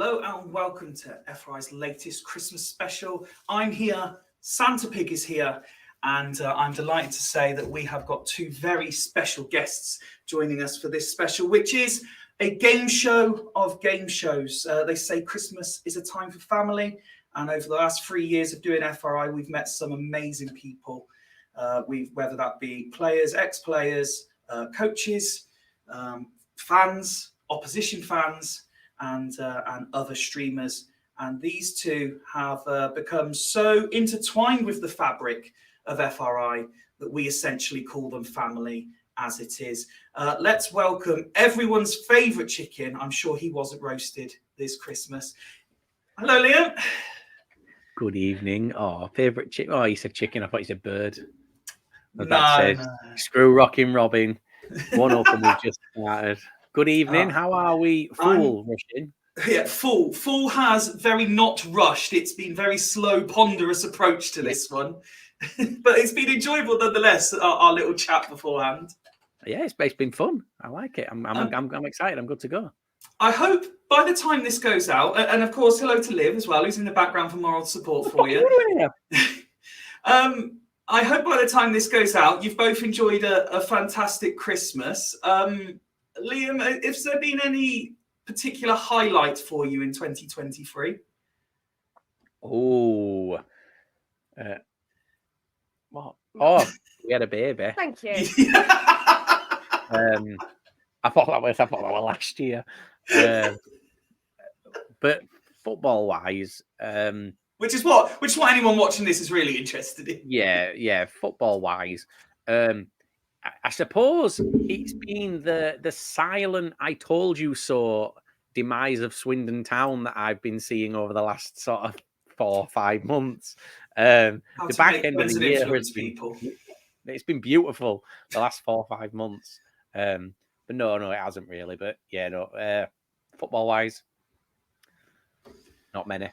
Hello and welcome to FRI's latest Christmas special. I'm here, Santa Pig is here, and I'm delighted to say that we have got two very special guests joining us for this special, which is a game show of game shows. They say Christmas is a time for family, and over the last 3 years of doing FRI, we've met some amazing people. Whether that be players, ex-players, coaches, fans, opposition fans, and other streamers. And these two have become so intertwined with the fabric of FRI that we essentially call them family as it is. Let's welcome everyone's favourite chicken. I'm sure he wasn't roasted this Christmas. Hello, Liam. Good evening. Oh, favourite chicken. Oh, you said chicken. I thought you said bird. No. Screw Rockin' Robin. One up and we've just started. Good evening. How are we? Full rushing. Yeah, full. Full has very not rushed. It's been very slow, ponderous approach to this one. But it's been enjoyable nonetheless, our little chat beforehand. Yeah, it's been fun. I like it. I'm excited. I'm good to go. I hope by the time this goes out, and of course, hello to Liv as well, who's in the background for moral support for you. I hope by the time this goes out, you've both enjoyed a fantastic Christmas. Liam, has there been any particular highlight for you in 2023? Oh, what? Oh, we had a baby. Thank you. I thought that was last year. But football-wise, which is what anyone watching this is really interested in. Yeah. Football-wise, I suppose it's been the silent "I told you so" demise of Swindon Town that I've been seeing over the last sort of 4 or 5 months. The back end of the year has it's been beautiful the last 4 or 5 months. But no, it hasn't really. But yeah, no, football-wise, not many.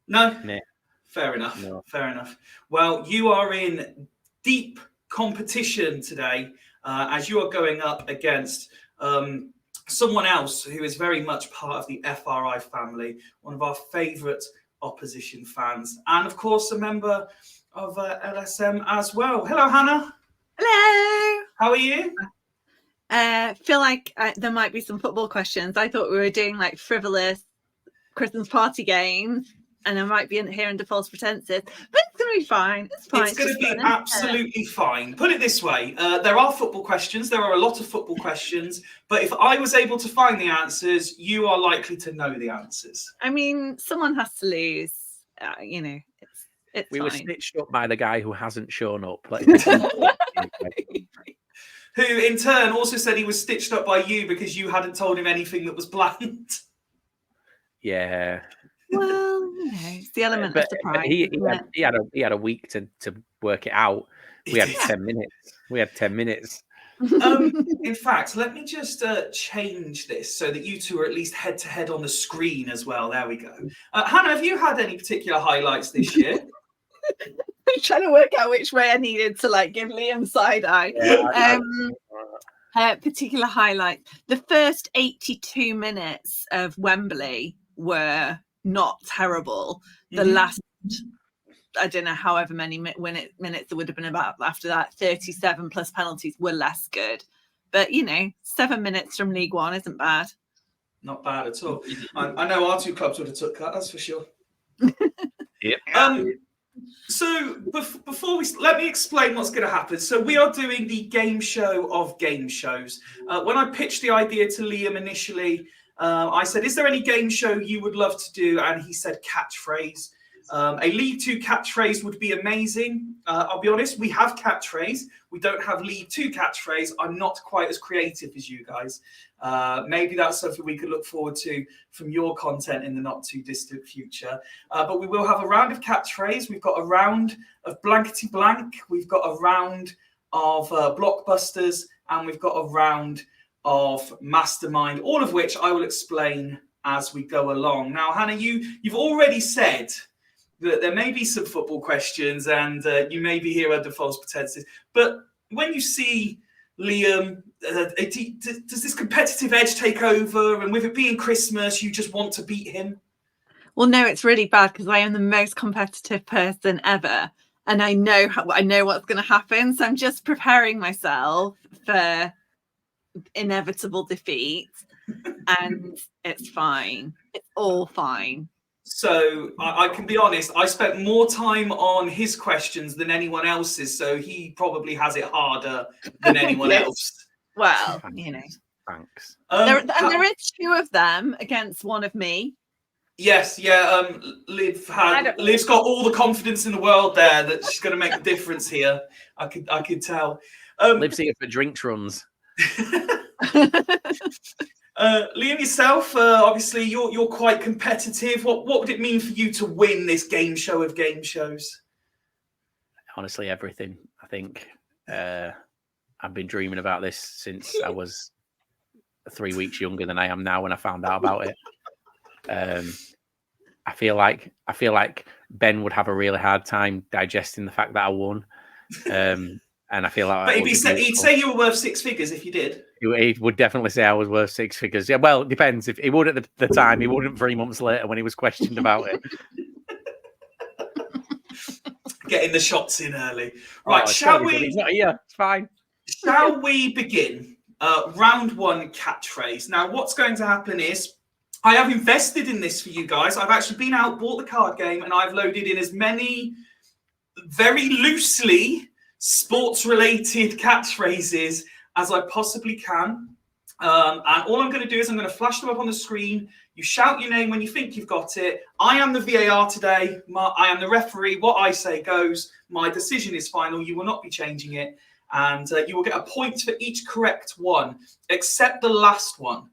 No. Fair enough. No. Fair enough. Well, you are in deep competition today as you are going up against someone else who is very much part of the FRI family, one of our favourite opposition fans, and of course a member of LSM as well. Hello, Hannah. Hello. How are you? Feel like there might be some football questions. I thought we were doing like frivolous Christmas party games, and I might be here under false pretenses, but it's going to be fine. It's fine. It's going to be absolutely fine. Put it this way. There are football questions. There are a lot of football questions. But if I was able to find the answers, you are likely to know the answers. I mean, someone has to lose. It's we fine. were stitched up by the guy who hasn't shown up. Who in turn also said he was stitched up by you because you hadn't told him anything that was planned. Yeah. Well, it's the element of surprise. He had a week to work it out. We had 10 minutes. We had 10 minutes. In fact, let me just change this so that you two are at least head to head on the screen as well. There we go. Hannah, have you had any particular highlights this year? I'm trying to work out which way I needed to give Liam side eye. Particular highlight: the first 82 minutes of Wembley were not terrible. The last, I don't know, however many minutes there would have been about after that, 37 plus penalties were less good. But 7 minutes from League One isn't bad. Not bad at all. I know our two clubs would have took that. That's for sure. Yep. So before let me explain what's going to happen. So we are doing the game show of game shows. When I pitched the idea to Liam initially, I said, is there any game show you would love to do? And he said Catchphrase. A League 2 catchphrase would be amazing. I'll be honest, we have Catchphrase. We don't have League 2 catchphrase. I'm not quite as creative as you guys. Maybe that's something we could look forward to from your content in the not too distant future. But we will have a round of Catchphrase. We've got a round of Blankety Blank. We've got a round of Blockbusters. And we've got a round of Mastermind, all of which I will explain as we go along. Now, Hannah, you've already said that there may be some football questions and you may be here under false pretenses. But when you see Liam, does this competitive edge take over? And with it being Christmas, you just want to beat him? Well, no, it's really bad because I am the most competitive person ever, and I know what's going to happen. So I'm just preparing myself for inevitable defeat, and it's fine. It's all fine. So I can be honest, I spent more time on his questions than anyone else's, so he probably has it harder than anyone Yes. else. Well, you know. Thanks. There is 2 of them against 1 of me. Yes, yeah. Liv's got all the confidence in the world there that she's going to make a difference here. I could tell. Liv's here for drinks runs. Liam, yourself, obviously you're quite competitive. What would it mean for you to win this game show of game shows? Honestly, everything. I think I've been dreaming about this since I was 3 weeks younger than I am now when I found out about it. I feel like Ben would have a really hard time digesting the fact that I won. And I feel like, but he'd say you were worth 6 figures if you did. He would definitely say I was worth 6 figures. Yeah, well, it depends. If he would at the time, he wouldn't 3 months later when he was questioned about it. Getting the shots in early. Right, shall we? He's not here. It's fine. Shall we begin? Round 1 catchphrase. Now, what's going to happen is I have invested in this for you guys. I've actually been out, bought the card game, and I've loaded in as many very loosely sports-related catchphrases as I possibly can. And all I'm going to do is I'm going to flash them up on the screen. You shout your name when you think you've got it. I am the VAR today. I am the referee. What I say goes. My decision is final. You will not be changing it. And you will get a point for each correct one, except the last one,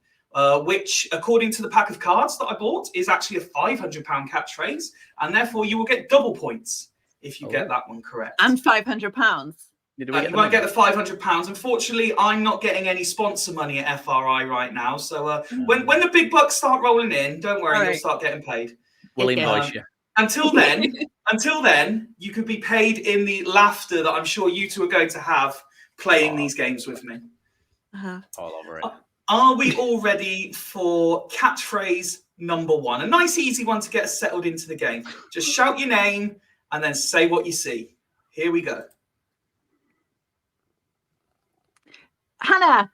which, according to the pack of cards that I bought, is actually a £500 catchphrase. And therefore, you will get double points if you get that one correct. And £500. You won't get the £500. Unfortunately, I'm not getting any sponsor money at FRI right now. So when the big bucks start rolling in, don't worry, you'll start getting paid. We'll invoice you. Until then, you could be paid in the laughter that I'm sure you two are going to have playing these games with me. All over it. Are we all ready for catchphrase number 1? A nice, easy one to get us settled into the game. Just shout your name and then say what you see. Here we go. Hannah.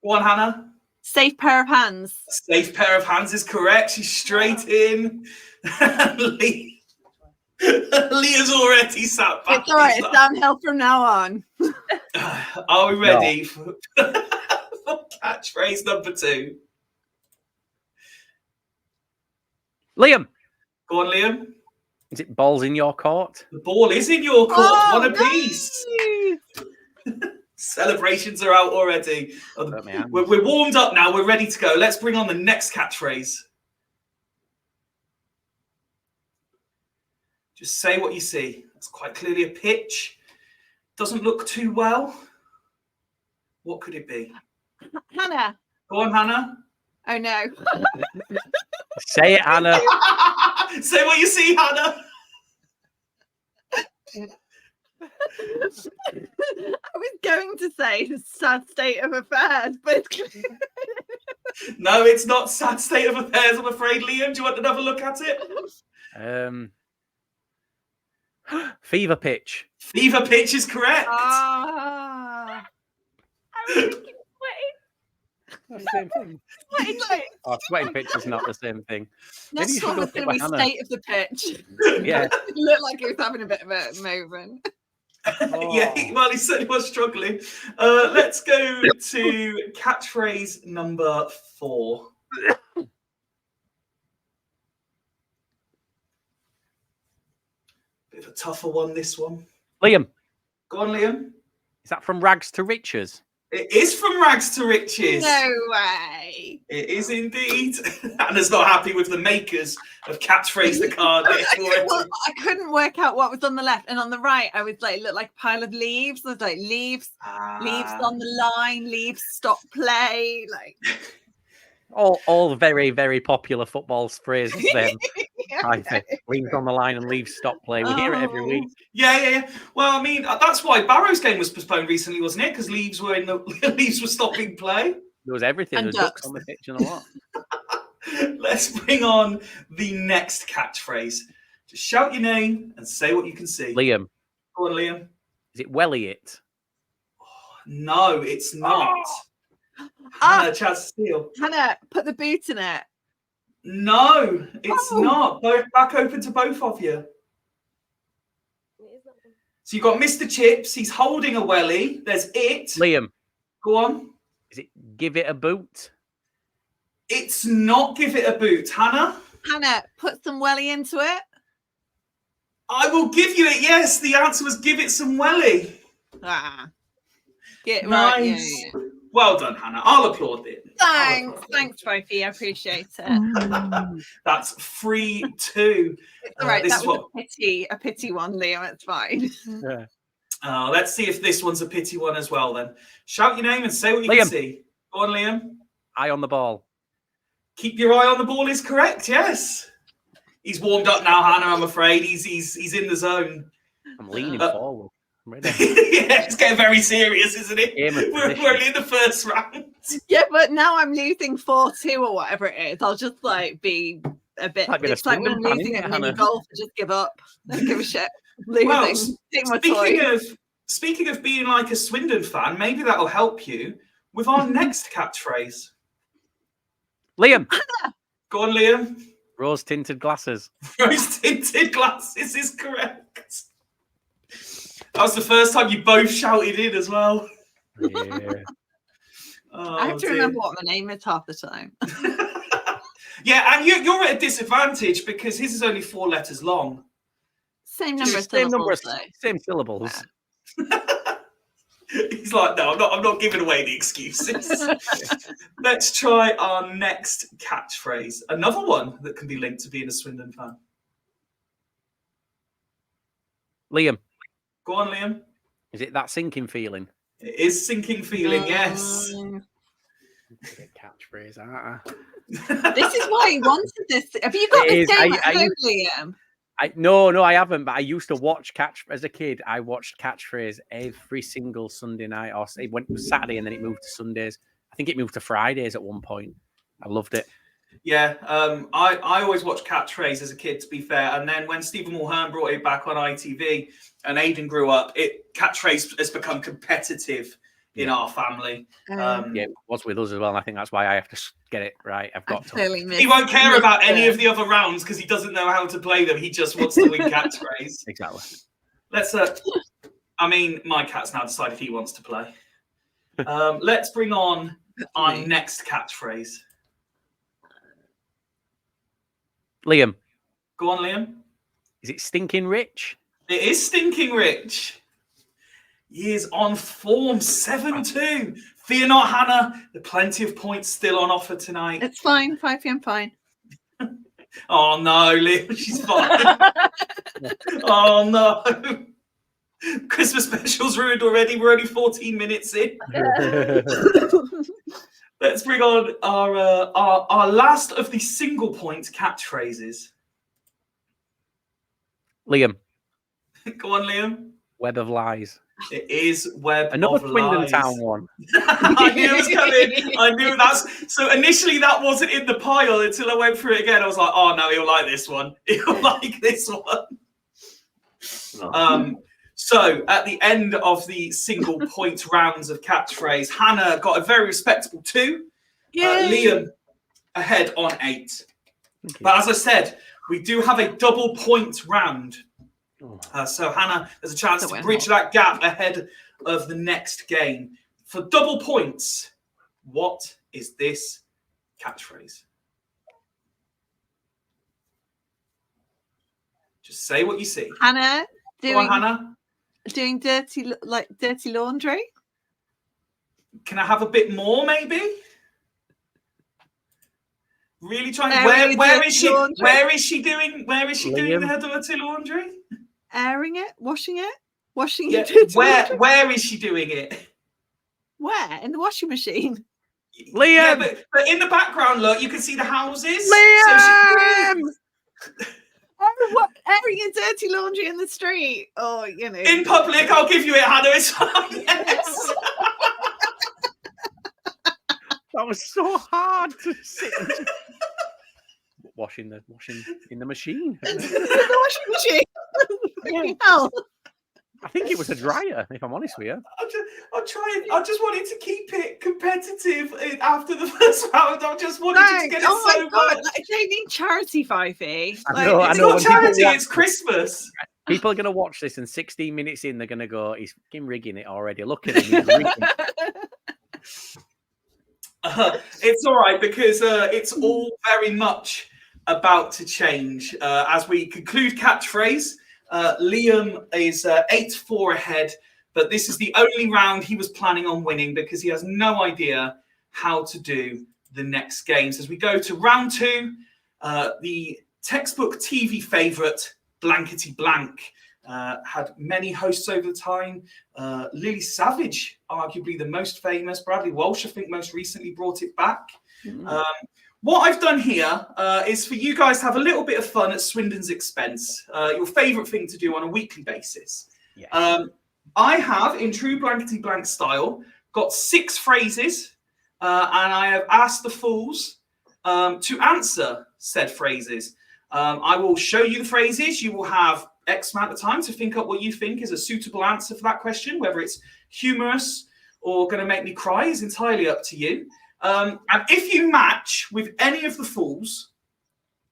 Go on, Hannah. Safe pair of hands. Safe pair of hands is correct. She's straight in. Leah's already sat back. It's all right. It's downhill from now on. Are we ready for catchphrase number 2? Liam. Go on, Liam. Is it balls in your court? The ball is in your court. Oh, one apiece. Celebrations are out already. We're warmed up now. We're ready to go. Let's bring on the next catchphrase. Just say what you see. It's quite clearly a pitch. Doesn't look too well. What could it be? Hannah. Go on, Hannah. Oh, no. Say it, Hannah. Say what you see, Hannah. I was going to say sad state of affairs, but no, it's not sad state of affairs, I'm afraid. Liam, do you want another look at it? Fever pitch. Fever pitch is correct. I was thinking That's the same thing. Sweating pitch is not the same thing. Next one was going to be state of the pitch. Yeah. It looked like he was having a bit of a moment. Yeah, well, he certainly was struggling. Let's go to catchphrase number 4. Bit of a tougher one, this one. Liam. Go on, Liam. Is that from Rags to Riches? It is from Rags to Riches. No way. It is indeed. Anna's not happy with the makers of Catchphrase the card. Well, I couldn't work out what was on the left, and on the right, I was like, it looked like a pile of leaves. I was like, leaves on the line, leaves stop play, like all very, very popular football phrases. Then yeah. leaves on the line and leaves stop play. We hear it every week. Yeah. Well, I mean, that's why Barrow's game was postponed recently, wasn't it? Because leaves were stopping play. There was everything. And there was ducks on the pitch and a lot. Let's bring on the next catchphrase. Just shout your name and say what you can see. Liam. Go on, Liam. Is it Welly It? No, it's not. Ah! Hannah, chance to steal. Hannah, put the boot in it. No, it's not. Both back open to both of you. So you've got Mr. Chips. He's holding a welly. There's it. Liam. Go on. Is it Give It a Boot? It's not Give It a Boot. Hannah? Hannah, put some welly into it. I will give you it. Yes, the answer was Give It Some Welly. Ah. Get Nice. right. Yeah. Well done, Hannah. I'll applaud it. Thanks, Fyfie. I appreciate it. That's 3-2. All right, this that is was a pity one, Liam. It's fine. Yeah. Let's see if this one's a pity one as well. Then shout your name and say what you Liam. can see. Go on, Liam. Eye on the ball. Keep your eye on the ball is correct. Yes. He's warmed up now, Hannah. I'm afraid he's in the zone. I'm leaning forward. I'm ready. Yeah, it's getting very serious, isn't it? Aim at We're position. only in the first round. Yeah, but now I'm losing 4-2 or whatever it is. I'll just be a bit. Might be It's the like when I'm Swindon losing fan, at isn't it, mini Hannah? golf. I just give up. Don't give a shit. Losing. Well, Take my toy. speaking of being like a Swindon fan, maybe that'll help you with our next catchphrase. Liam. Go on, Liam. Rose tinted glasses. Rose tinted glasses is correct. That was the first time you both shouted in as well. Yeah. Oh, I have to dear. remember what my name is half the time. Yeah, and you're at a disadvantage because his is only 4 letters long. Same number of Same number of syllables, same syllables. He's like, no, I'm not giving away the excuses. Let's try our next catchphrase. Another one that can be linked to being a Swindon fan. Liam. Go on, Liam. Is it That Sinking Feeling? It is sinking feeling, yes. Catchphrase. This is why he wanted this. Have you got It this is. game at home, Liam? No, I haven't. But I used to watch as a kid. I watched Catchphrase every single Sunday night. Or it went to Saturday and then it moved to Sundays. I think it moved to Fridays at one point. I loved it. Yeah, I always watched Catchphrase as a kid, to be fair. And then when Stephen Mulhern brought it back on ITV and Aidan grew up, Catchphrase has become competitive in our family. Yeah, it was with us as well. And I think that's why I have to get it right. I've got to. He won't care about any of the other rounds because he doesn't know how to play them. He just wants to win Catchphrase. Exactly. Let's. I mean, my cat's now decided he wants to play. Let's bring on our next catchphrase. Liam. Go on, Liam. Is it Stinking Rich? It is Stinking Rich. He is on form 7-2. Fear not, Hannah. There are plenty of points still on offer tonight. It's fine, Fyfie, I'm fine. Oh no, Liam, she's fine. Oh no. Christmas special's ruined already. We're only 14 minutes in. Let's bring on our last of the single point catchphrases. Liam. Go on, Liam. Web of Lies. It is Web Another of Swindon Lies. Town one. I knew it was coming. I knew that's so. Initially, that wasn't in the pile until I went through it again. I was like, "Oh no, he'll like this one. He'll like this one." So at the end of the single point rounds of catchphrase, Hannah got a very respectable 2. Liam ahead on 8. But as I said, we do have a double point round. So Hannah, there's a chance to bridge that gap ahead of the next game. For double points, what is this catchphrase? Just say what you see. Hannah, Go on, Hannah. doing dirty laundry. Can I have a bit more, maybe? Really trying. Where is she? Laundry. Where is she doing? Where is she doing Liam. the dirty laundry? Airing it, washing Yeah, it. Dirty laundry. where is she doing it? Where? In the washing machine. Liam! Yeah, but in the background, look, you can see the houses. Liam! Oh, what? Airing your dirty laundry in the street? Oh, you know. In public, I'll give you it, Hannah. It's fine. Yes. That was so hard to sit. washing in the machine. The washing machine. Hell. I think it was a dryer, if I'm honest with you. I just wanted to keep it competitive after the first round. I just wanted you to get it so much. Like, they need charity, Fyfie. I know. It's not charity, it's Christmas. People are going to watch this, and 16 minutes in, they're going to go, he's fucking rigging it already. Look at him. He's rigging it. It's all right, because it's all very much about to change. As we conclude Catchphrase, Liam is 8-4 ahead, but this is the only round he was planning on winning because he has no idea how to do the next games. As we go to round 2, the textbook TV favourite, Blankety Blank, had many hosts over the time. Lily Savage, arguably the most famous. Bradley Walsh, I think, most recently brought it back. What I've done here is for you guys to have a little bit of fun at Swindon's expense. Your favourite thing to do on a weekly basis. Yeah. I have, in true Blankety Blank style, got 6 phrases, and I have asked the fools to answer said phrases. I will show you the phrases. You will have X amount of time to think up what you think is a suitable answer for that question. Whether it's humorous or going to make me cry is entirely up to you. And if you match with any of the fools,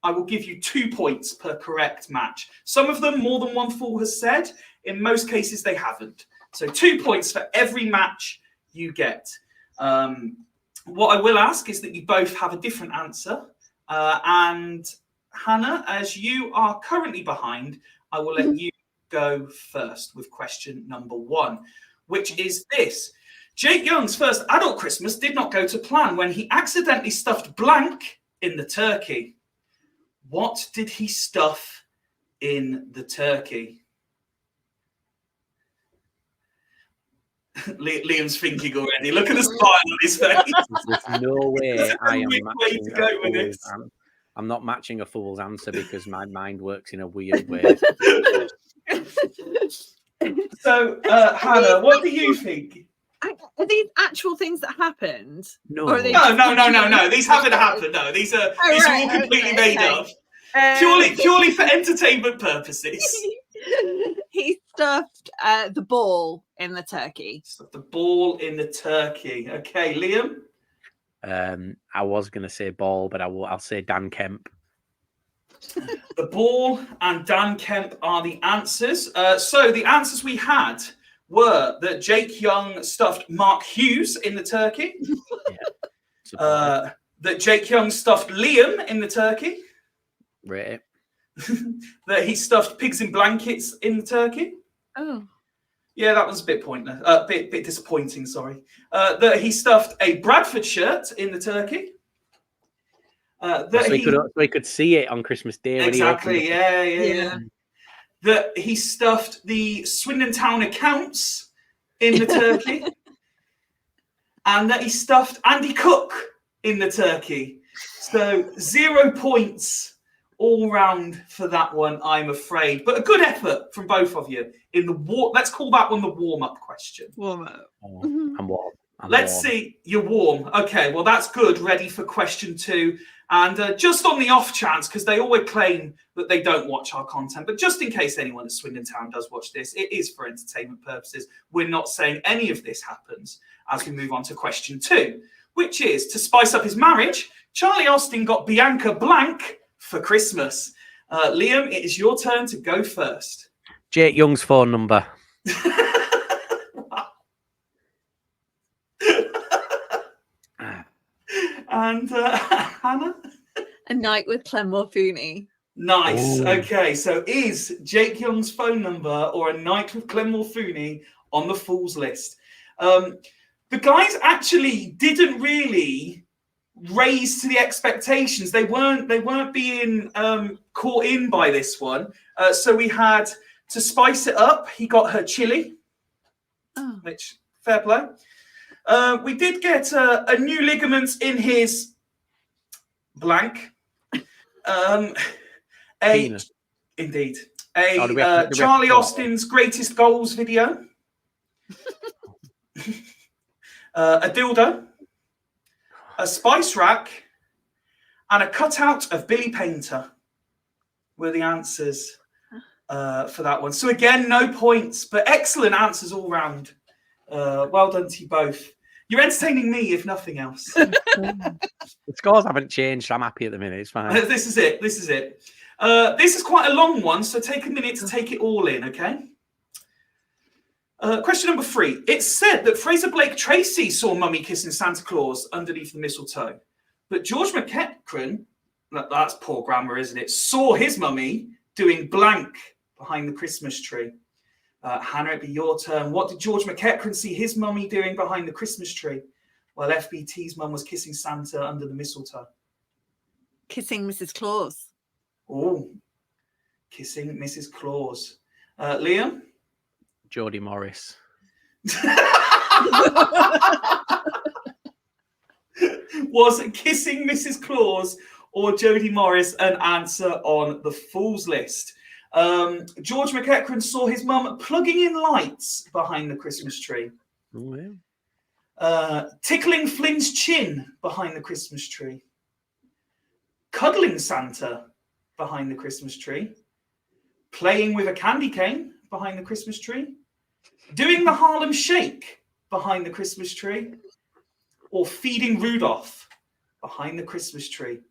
I will give you 2 points per correct match. Some of them, more than one fool has said. In most cases, they haven't. So 2 points for every match you get. What I will ask is that you both have a different answer. And Hannah, as you are currently behind, I will let you go first with question number 1, which is this. Jake Young's first adult Christmas did not go to plan when he accidentally stuffed blank in the turkey. What did he stuff in the turkey? Liam's thinking already. Look at the smile on his face. There's no way I am matching to go with this. I'm not matching a fool's answer because my mind works in a weird way. So, Hannah, what do you think? Are these actual things that happened? No. Or are they No. These haven't happened. No, these are all completely made up. Purely for entertainment purposes. He stuffed the ball in the turkey. Stuffed the ball in the turkey. Okay, Liam. I was going to say ball, but I'll say Dan Kemp. The ball and Dan Kemp are the answers. So the answers we had were that Jake Young stuffed Mark Hughes in the turkey. That Jake Young stuffed Liam in the turkey. Right. That he stuffed pigs in blankets in the turkey. Oh. Yeah, that was a bit pointless. Bit disappointing, sorry. That he stuffed a Bradford shirt in the turkey. So he could see it on Christmas Day. Exactly, yeah. That he stuffed the Swindon Town accounts in the turkey. And that he stuffed Andy Cook in the turkey. So 0 points all round for that one, I'm afraid. But a good effort from both of you in the let's call that one the warm-up question. Warm up. Oh, I'm warm. Let's see. You're warm. Okay, well, that's good. Ready for question 2. And just on the off chance, because they always claim that they don't watch our content, but just in case anyone at Swindon Town does watch this, it is for entertainment purposes. We're not saying any of this happens as we move on to question 2, which is, to spice up his marriage, Charlie Austin got Bianca blank for Christmas. Liam, it is your turn to go first. Jake Young's phone number. And Hannah? A night with Clemmore Fooney. Nice. Ooh. Okay, so is Jake Young's phone number or a night with Clemmore Fooney on the Fools list? The guys actually didn't really raise to the expectations. They weren't being caught in by this one. So we had, to spice it up, he got her chili, which, fair play. We did get a new ligament in his blank. Indeed. Charlie Austin's greatest goals video. A dildo. A spice rack. and a cutout of Billy Painter were the answers for that one. So again, no points, but excellent answers all round. Well done to you both. You're entertaining me, if nothing else. The scores haven't changed. I'm happy at the minute. It's fine. This is it. This is quite a long one, so take a minute to take it all in, okay? Question number 3. It's said that Fraser Blake Tracy saw Mummy kissing Santa Claus underneath the mistletoe, but George McEachran, that's poor grammar, isn't it, saw his mummy doing blank behind the Christmas tree. Hannah, it'd be your turn. What did George McEachran see his mummy doing behind the Christmas tree? Well, FBT's mum was kissing Santa under the mistletoe. Kissing Mrs. Claus. Oh, kissing Mrs. Claus. Liam? Jodie Morris. Was kissing Mrs. Claus or Jodie Morris an answer on the Fool's List? George McEachran saw his mum plugging in lights behind the Christmas tree. Oh, yeah. Tickling Flynn's chin behind the Christmas tree. Cuddling Santa behind the Christmas tree. Playing with a candy cane behind the Christmas tree. Doing the Harlem Shake behind the Christmas tree. Or feeding Rudolph behind the Christmas tree.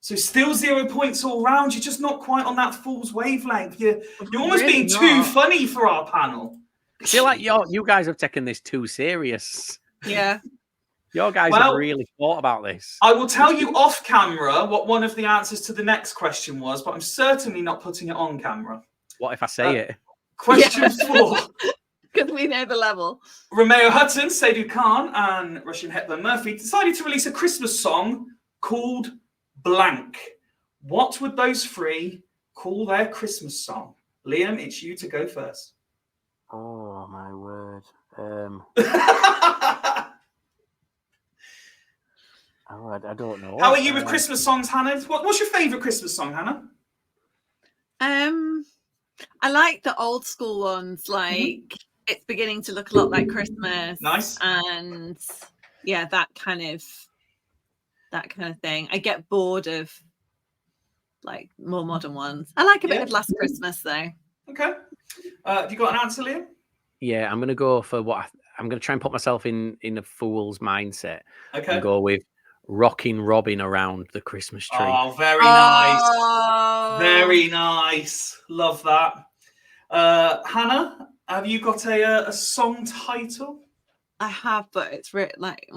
So still 0 points all round. You're just not quite on that fool's wavelength. You're almost Really being too funny for our panel. I feel like you guys have taken this too serious. Yeah. Your guys have really thought about this. I will tell you off camera what one of the answers to the next question was, but I'm certainly not putting it on camera. What if I say it? Question 4. Because we know the level. Romeo Hutton, Seydou Khan, and Russian Hepburn Murphy decided to release a Christmas song called Blank. What would those 3 call their Christmas song? Liam, it's you to go first. Oh, my word. I don't know. How are you with Christmas songs, Hannah? What's your favourite Christmas song, Hannah? I like the old school ones, like It's Beginning to Look a Lot Like Christmas. Nice. And yeah, that kind of thing. I get bored of like more modern ones. I like a bit of Last Christmas though. Okay. Have you got an answer, Liam? Yeah, I'm going to go for I'm going to try and put myself in a fool's mindset. Okay. And go with Rocking Robin Around the Christmas Tree. Oh, very nice. Very nice. Love that. Hannah, have you got a song title? I have, but it's written like.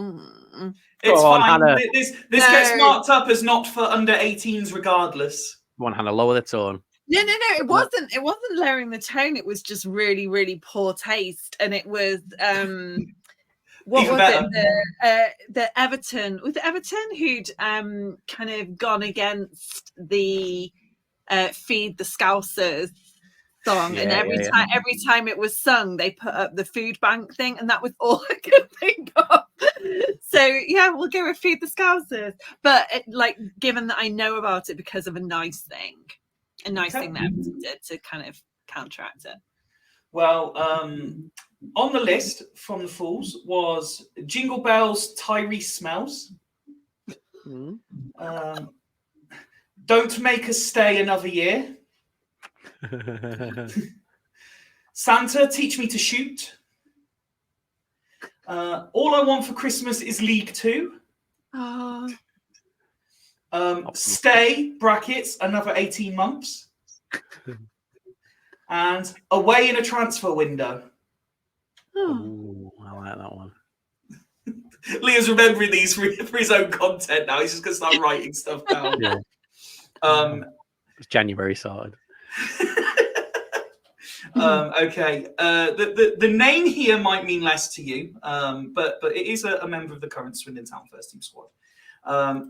It's on, fine. Hannah. This gets marked up as not for under 18s regardless. Come on, Hannah, lower the tone. No. It wasn't lowering the tone. It was just really, really poor taste, and it was. What Even was better. it? The Everton. Was it Everton who'd kind of gone against the Feed the Scousers song, Yeah, and every time it was sung, they put up the food bank thing, and that was all I could think of. So yeah, we'll go with Feed the Scousers. But given that I know about it because of a nice thing that Everton did to kind of counteract it. Well, on the list from the Fools was Jingle Bells, Tyrese Smells. Don't Make Us Stay Another Year. Santa, Teach Me to Shoot. All I Want for Christmas is League 2. Stay, brackets, another 18 months. And Away in a Transfer Window. Ooh, I like that one. Leah's remembering these for his own content now. He's just going to start writing stuff down. Yeah. It's January sorted. Okay. The name here might mean less to you, but it is a member of the current Swindon Town first team squad.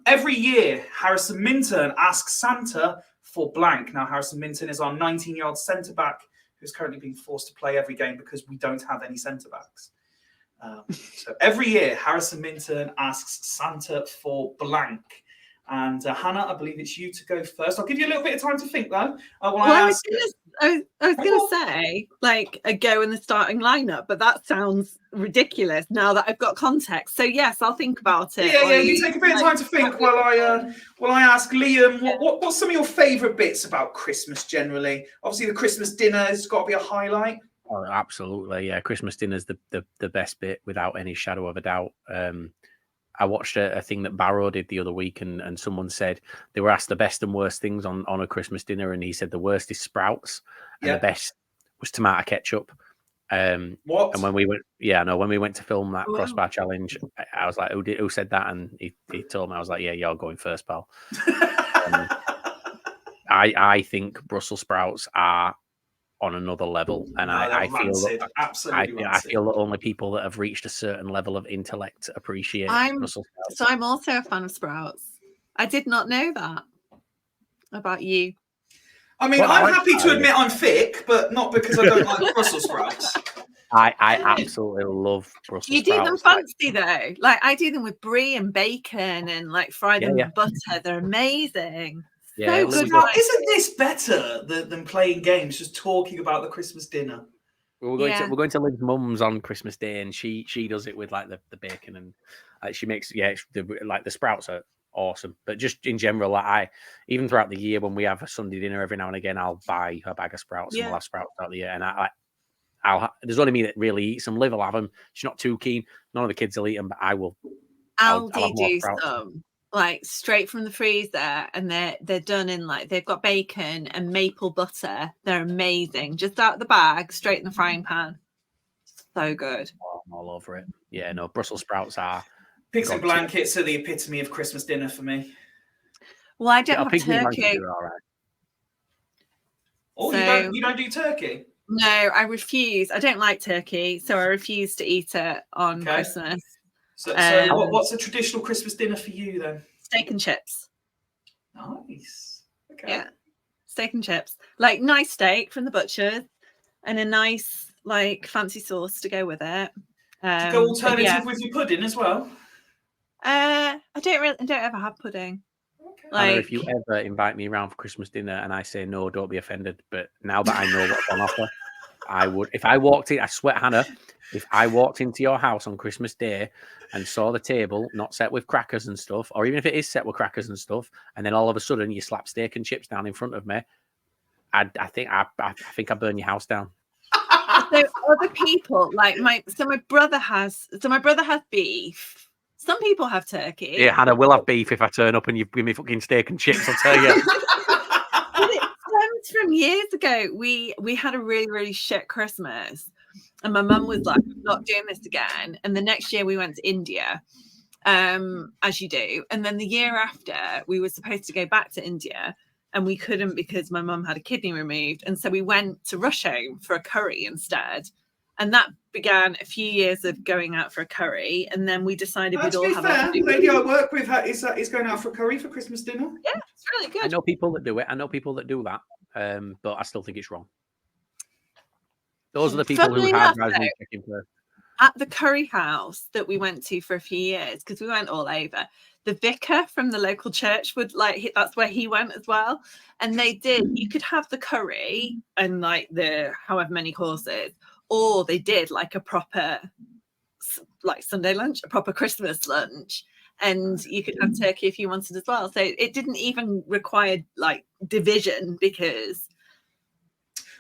Every year, Harrison Minturn asks Santa for blank. Now, Harrison Minturn is our 19-year-old centre-back who's currently being forced to play every game because we don't have any centre-backs. So every year, Harrison Minturn asks Santa for blank. And Hannah, I believe it's you to go first. I'll give you a little bit of time to think, though. was going to say, like, a go in the starting lineup, but that sounds ridiculous now that I've got context. So yes, I'll think about it. Yeah. You take a bit of time to think while I ask Liam what's some of your favourite bits about Christmas generally. Obviously, the Christmas dinner has got to be a highlight. Oh, absolutely, yeah. Christmas dinner's the best bit without any shadow of a doubt. I watched a thing that Barrow did the other week, and someone said they were asked the best and worst things on a Christmas dinner, and he said the worst is sprouts, and the best was tomato ketchup. What? And when we went to film that crossbar challenge, I was like, who said that? And he told me. I was like, yeah, you're going first, pal. I think Brussels sprouts are on another level, and I feel that only people that have reached a certain level of intellect appreciate Brussels sprouts. So I'm also a fan of sprouts. I did not know that about you. I mean, I'm happy to admit I'm thick, but not because I don't like Brussels sprouts. I absolutely love Brussels sprouts. You do them fancy though. Like I do them with brie and bacon and like fry them with butter. They're amazing. Yeah, so good. Isn't this better than playing games, just talking about the Christmas dinner? We're going to Liv's mum's on Christmas Day, and she does it with like the bacon, and she makes the sprouts are awesome. But just in general, like even throughout the year when we have a Sunday dinner, every now and again I'll buy a bag of sprouts and we'll have sprouts throughout the year. And there's only me that really eats them. Liv will have them. She's not too keen. None of the kids will eat them, but I will. Aldi do some like straight from the freezer, and they're done in like they've got bacon and maple butter. They're amazing, just out of the bag, straight in the frying pan. So good. Oh, I'm all over it. Yeah, no, Brussels sprouts are. Pigs and blankets are the epitome of Christmas dinner for me. Well, I don't have turkey. All right. Oh, you don't do turkey? No, I refuse. I don't like turkey, so I refuse to eat it on Christmas. So what's a traditional Christmas dinner for you then? Steak and chips. Nice. Okay. Yeah, steak and chips. Like nice steak from the butcher, and a nice like fancy sauce to go with it. Do you go alternative with your pudding as well? I don't ever have pudding. Like, Anna, if you ever invite me around for Christmas dinner and I say no, don't be offended. But now that I know what's on offer, I would. If I walked in, I swear, Hannah, if I walked into your house on Christmas Day and saw the table not set with crackers and stuff, or even if it is set with crackers and stuff, and then all of a sudden you slap steak and chips down in front of me, I think I'd burn your house down. So other people like my brother has beef. Some people have turkey. Yeah, Hannah, we'll have beef if I turn up and you give me fucking steak and chips, I'll tell you. But it stems from years ago. We had a really, really shit Christmas. And my mum was like, I'm not doing this again. And the next year we went to India, as you do. And then the year after, we were supposed to go back to India. And we couldn't because my mum had a kidney removed. And so we went to Rusholme for a curry instead. And that began a few years of going out for a curry, and then we decided we'd all have a lady I work with is going out for a curry for Christmas dinner. Yeah, it's really good. I know people that do it. I know people that do that, but I still think it's wrong. Those are the people who have chicken first. At the curry house that we went to for a few years, because we went all over, the vicar from the local church would that's where he went as well. And they did, you could have the curry and like the however many courses, or they did like a proper like Sunday lunch, a proper Christmas lunch, and you could have turkey if you wanted as well. So it didn't even require like division, because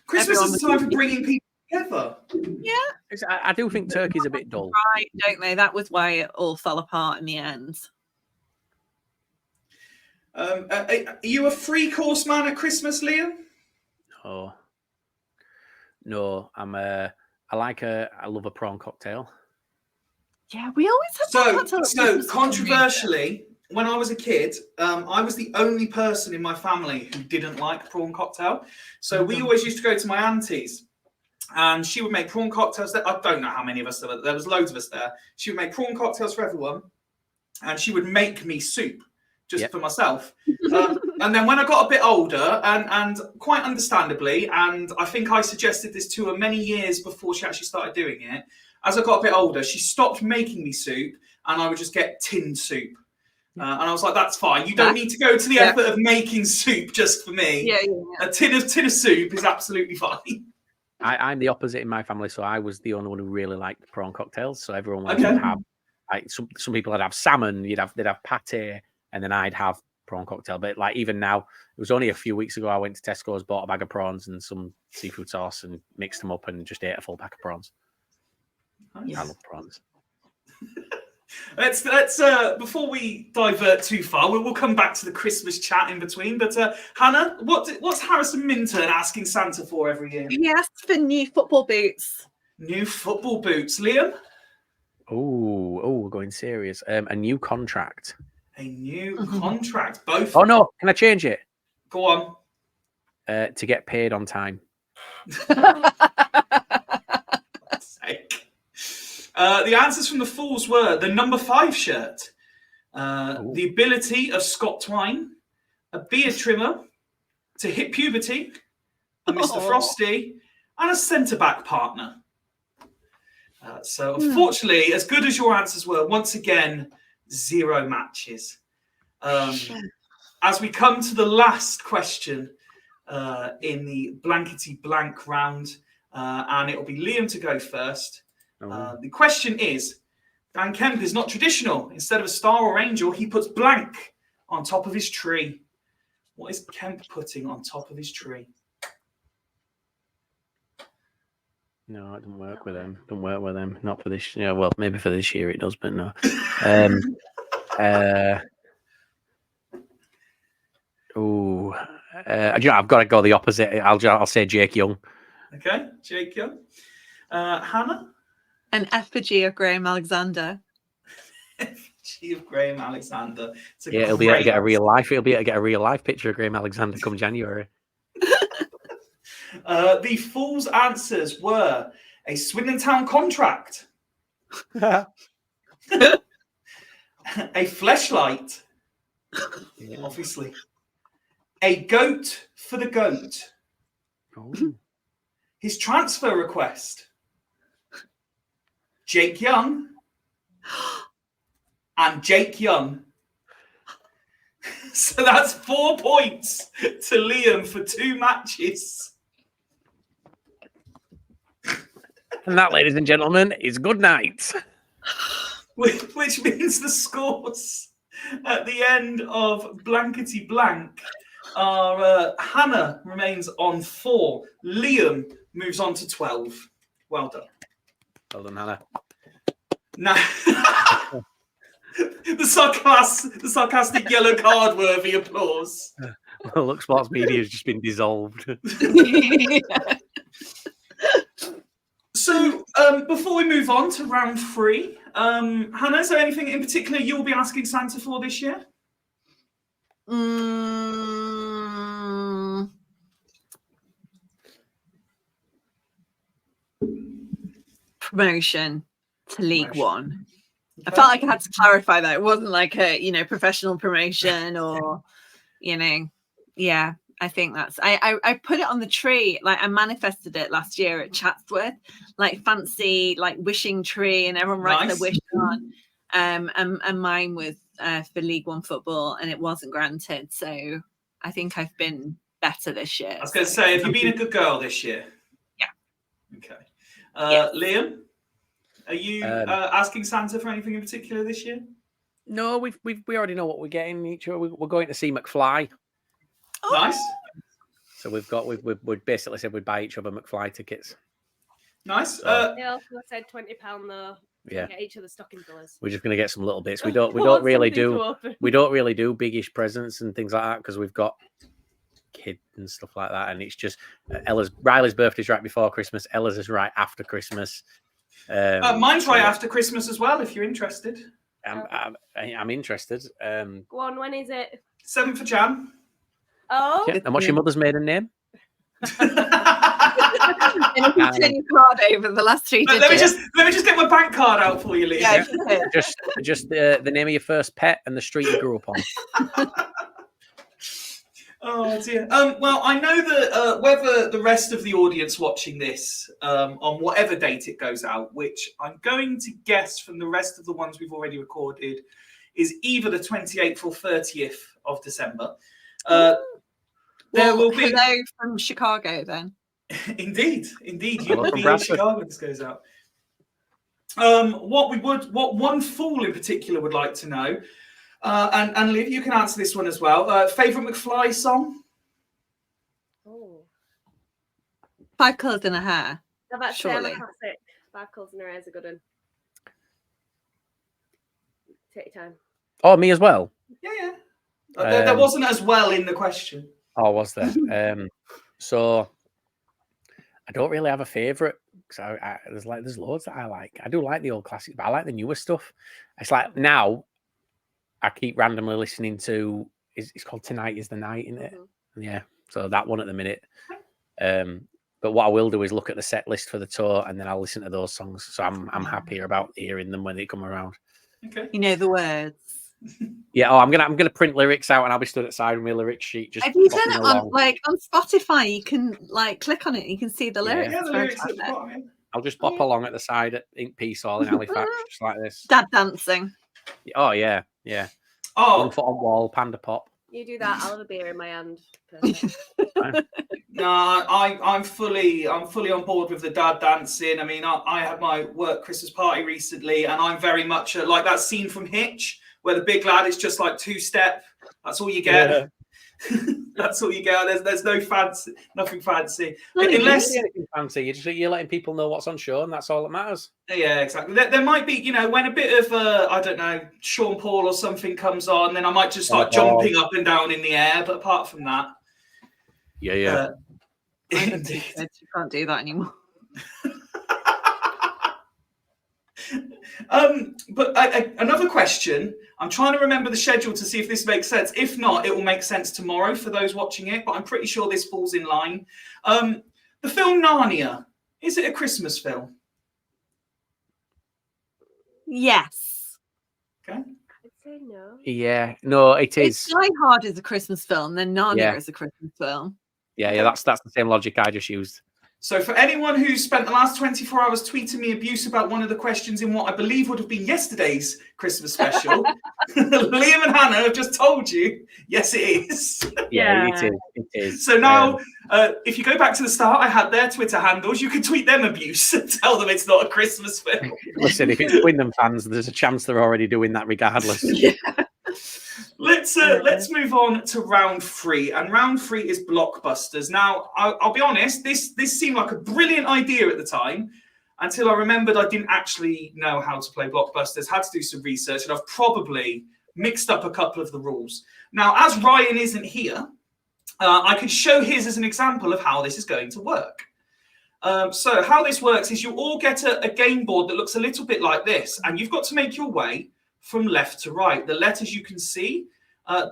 Christmas is a time for bringing people together. Yeah, I do think turkey's a bit dull, right? Don't they? That was why it all fell apart in the end. Are you a 3-course man at Christmas, Liam? Oh. No, I love a prawn cocktail. Yeah, we always have So controversially, when I was a kid, I was the only person in my family who didn't like prawn cocktail. So we always used to go to my auntie's, and she would make prawn cocktails. I don't know how many of us there were. There was loads of us there. She would make prawn cocktails for everyone, and she would make me soup just for myself. And then when I got a bit older, and quite understandably, and I think I suggested this to her many years before she actually started doing it, as I got a bit older, she stopped making me soup, and I would just get tinned soup. And I was like, that's fine. You don't need to go to the effort of making soup just for me. Yeah. A tin of soup is absolutely fine. I'm the opposite in my family, so I was the only one who really liked prawn cocktails. So everyone would Okay. have, like, some people would have salmon, they'd have pate, and then I'd have prawn cocktail. But like even now, it was only a few weeks ago I went to Tesco's, bought a bag of prawns and some seafood sauce, and mixed them up and just ate a full pack of prawns. Nice. I love prawns. Let's before we divert too far, we'll come back to the Christmas chat in between. But Hannah, what's Harrison Minturn asking Santa for every year? He asked for new football boots. New football boots, Liam. Oh, we're going serious. A new contract. A new contract. Both. Oh no, can I change it? Go on. To get paid on time. The answers from the fools were the number 5 shirt, the ability of Scott Twine, a beard trimmer, to hit puberty, a Mr. Frosty, and a centre-back partner. So unfortunately, as good as your answers were, once again, 0 matches. As we come to the last question in the Blankety Blank round, and it'll be Liam to go first. The question is, Dan Kemp is not traditional. Instead of a star or angel, he puts blank on top of his tree. What is Kemp putting on top of his tree? No, it doesn't work with them. Don't work with them. Not for this. Yeah, well, maybe for this year it does, but no. I've got to go the opposite. I'll say Jake Young. Okay, Jake Young. Hannah? An effigy of Graham Alexander. Effigy of Graham Alexander. It'll be able to get a real life. It'll be able to get a real life picture of Graham Alexander come January. The fool's answers were a Swindon Town contract, a fleshlight, obviously, a goat for the goat, his transfer request, Jake Young, and Jake Young. So that's 4 points to Liam for 2 matches. And that, ladies and gentlemen, is good night. Which means the scores at the end of Blankety Blank are Hannah remains on 4. Liam moves on to 12. Well done. Well done, Hannah. Now, the sarcastic yellow card worthy applause. Well, look, sports media has just been dissolved. So, before we move on to round 3, Hannah, is there anything in particular you'll be asking Santa for this year? Promotion to League One. I felt like I had to clarify that it wasn't like a professional promotion or yeah. I think that's I put it on the tree, like I manifested it last year at Chatsworth, like fancy like wishing tree, and everyone writes their wish on. And mine was for League One football, and it wasn't granted. So I think I've been better this year. I was going to say, have you been a good girl this year? Yeah. Okay. Liam, are you asking Santa for anything in particular this year? No, we already know what we're getting each year. We're going to see McFly. Oh. Nice. So we've basically said we'd buy each other McFly tickets. Nice. They also said £20 though. Yeah. Get each of the stocking fillers. We're just going to get some little bits. We don't really do biggish presents and things like that because we've got kids and stuff like that, and it's just Riley's birthday's right before Christmas. Ella's is right after Christmas. Mine's right after Christmas as well. If you're interested, I'm interested. Go on. When is it? 7th of Jan. Oh. Yeah, and what's your mother's maiden name? And if you turn your card over the last 3 digits. Let me just get my bank card out for you, Lee. Yeah, just the name of your first pet and the street you grew up on. Oh dear. Well, I know that whether the rest of the audience watching this on whatever date it goes out, which I'm going to guess from the rest of the ones we've already recorded, is either the 28th or 30th of December. There will be. Hello from Chicago then. Indeed. You Hello will from be in Bradford. Chicago when this goes out. What one fool in particular would like to know, and Liv, you can answer this one as well. Favorite McFly song? Oh. 5 Colours in a Hair. I've actually had a Surely. classic. 5 Colours in a Hair is a good one. Take your time. Oh, me as well. Yeah. There wasn't as well in the question. Oh, was there? So I don't really have a favourite. So there's loads that I like. I do like the old classics, but I like the newer stuff. It's like now I keep randomly listening to. It's called Tonight Is the Night, isn't it? Mm-hmm. Yeah. So that one at the minute. But what I will do is look at the set list for the tour, and then I'll listen to those songs. So I'm happier about hearing them when they come around. Okay. You know the words. Yeah. Oh, I'm gonna print lyrics out, and I'll be stood at the side with my lyric sheet. Just Have you done bopping it on along. on Spotify? You can click on it. You can see the Yeah. lyrics. Yeah, It's the lyrics at the fantastic. bottom. Yeah. I'll just pop along at the side at Ink Peace Hall in Halifax, just like this. Dad dancing. Oh yeah. One Oh foot on wall, panda pop. You do that, I'll have a beer in my hand. Perfect. no, I'm fully on board with the dad dancing. I mean, I had my work Christmas party recently, and I'm very much like that scene from Hitch where the big lad is just like 2-step. That's all you get. Yeah. That's all you get. There's no fancy, nothing fancy. You Unless, don't do anything fancy. You're letting people know what's on show, and that's all that matters. yeah, exactly. There might be, when a bit of I don't know, Sean Paul or something comes on, then I might just start jumping up and down in the air. But apart from that, Yeah. Indeed. You can't do that anymore. But another question. I'm trying to remember the schedule to see if this makes sense. If not, it will make sense tomorrow for those watching it. But I'm pretty sure this falls in line. The film Narnia, is it a Christmas film? Yes. Okay. I'd say no. Yeah. No, it is. Die Hard is a Christmas film, then Narnia Yeah. is a Christmas film. Yeah. That's the same logic I just used. So for anyone who spent the last 24 hours tweeting me abuse about one of the questions in what I believe would have been yesterday's Christmas special, Liam and Hannah have just told you, yes, it is. Yeah. It is. So now, if you go back to the start, I had their Twitter handles. You can tweet them abuse and tell them it's not a Christmas film. Listen, if it's Wyndham fans, there's a chance they're already doing that regardless. Yeah. Let's move on to round 3, and round 3 is blockbusters. Now, I'll be honest, this seemed like a brilliant idea at the time until I remembered I didn't actually know how to play blockbusters, had to do some research, and I've probably mixed up a couple of the rules. Now, as Ryan isn't here, I can show his as an example of how this is going to work. So how this works is you all get a game board that looks a little bit like this, and you've got to make your way from left to right. The letters you can see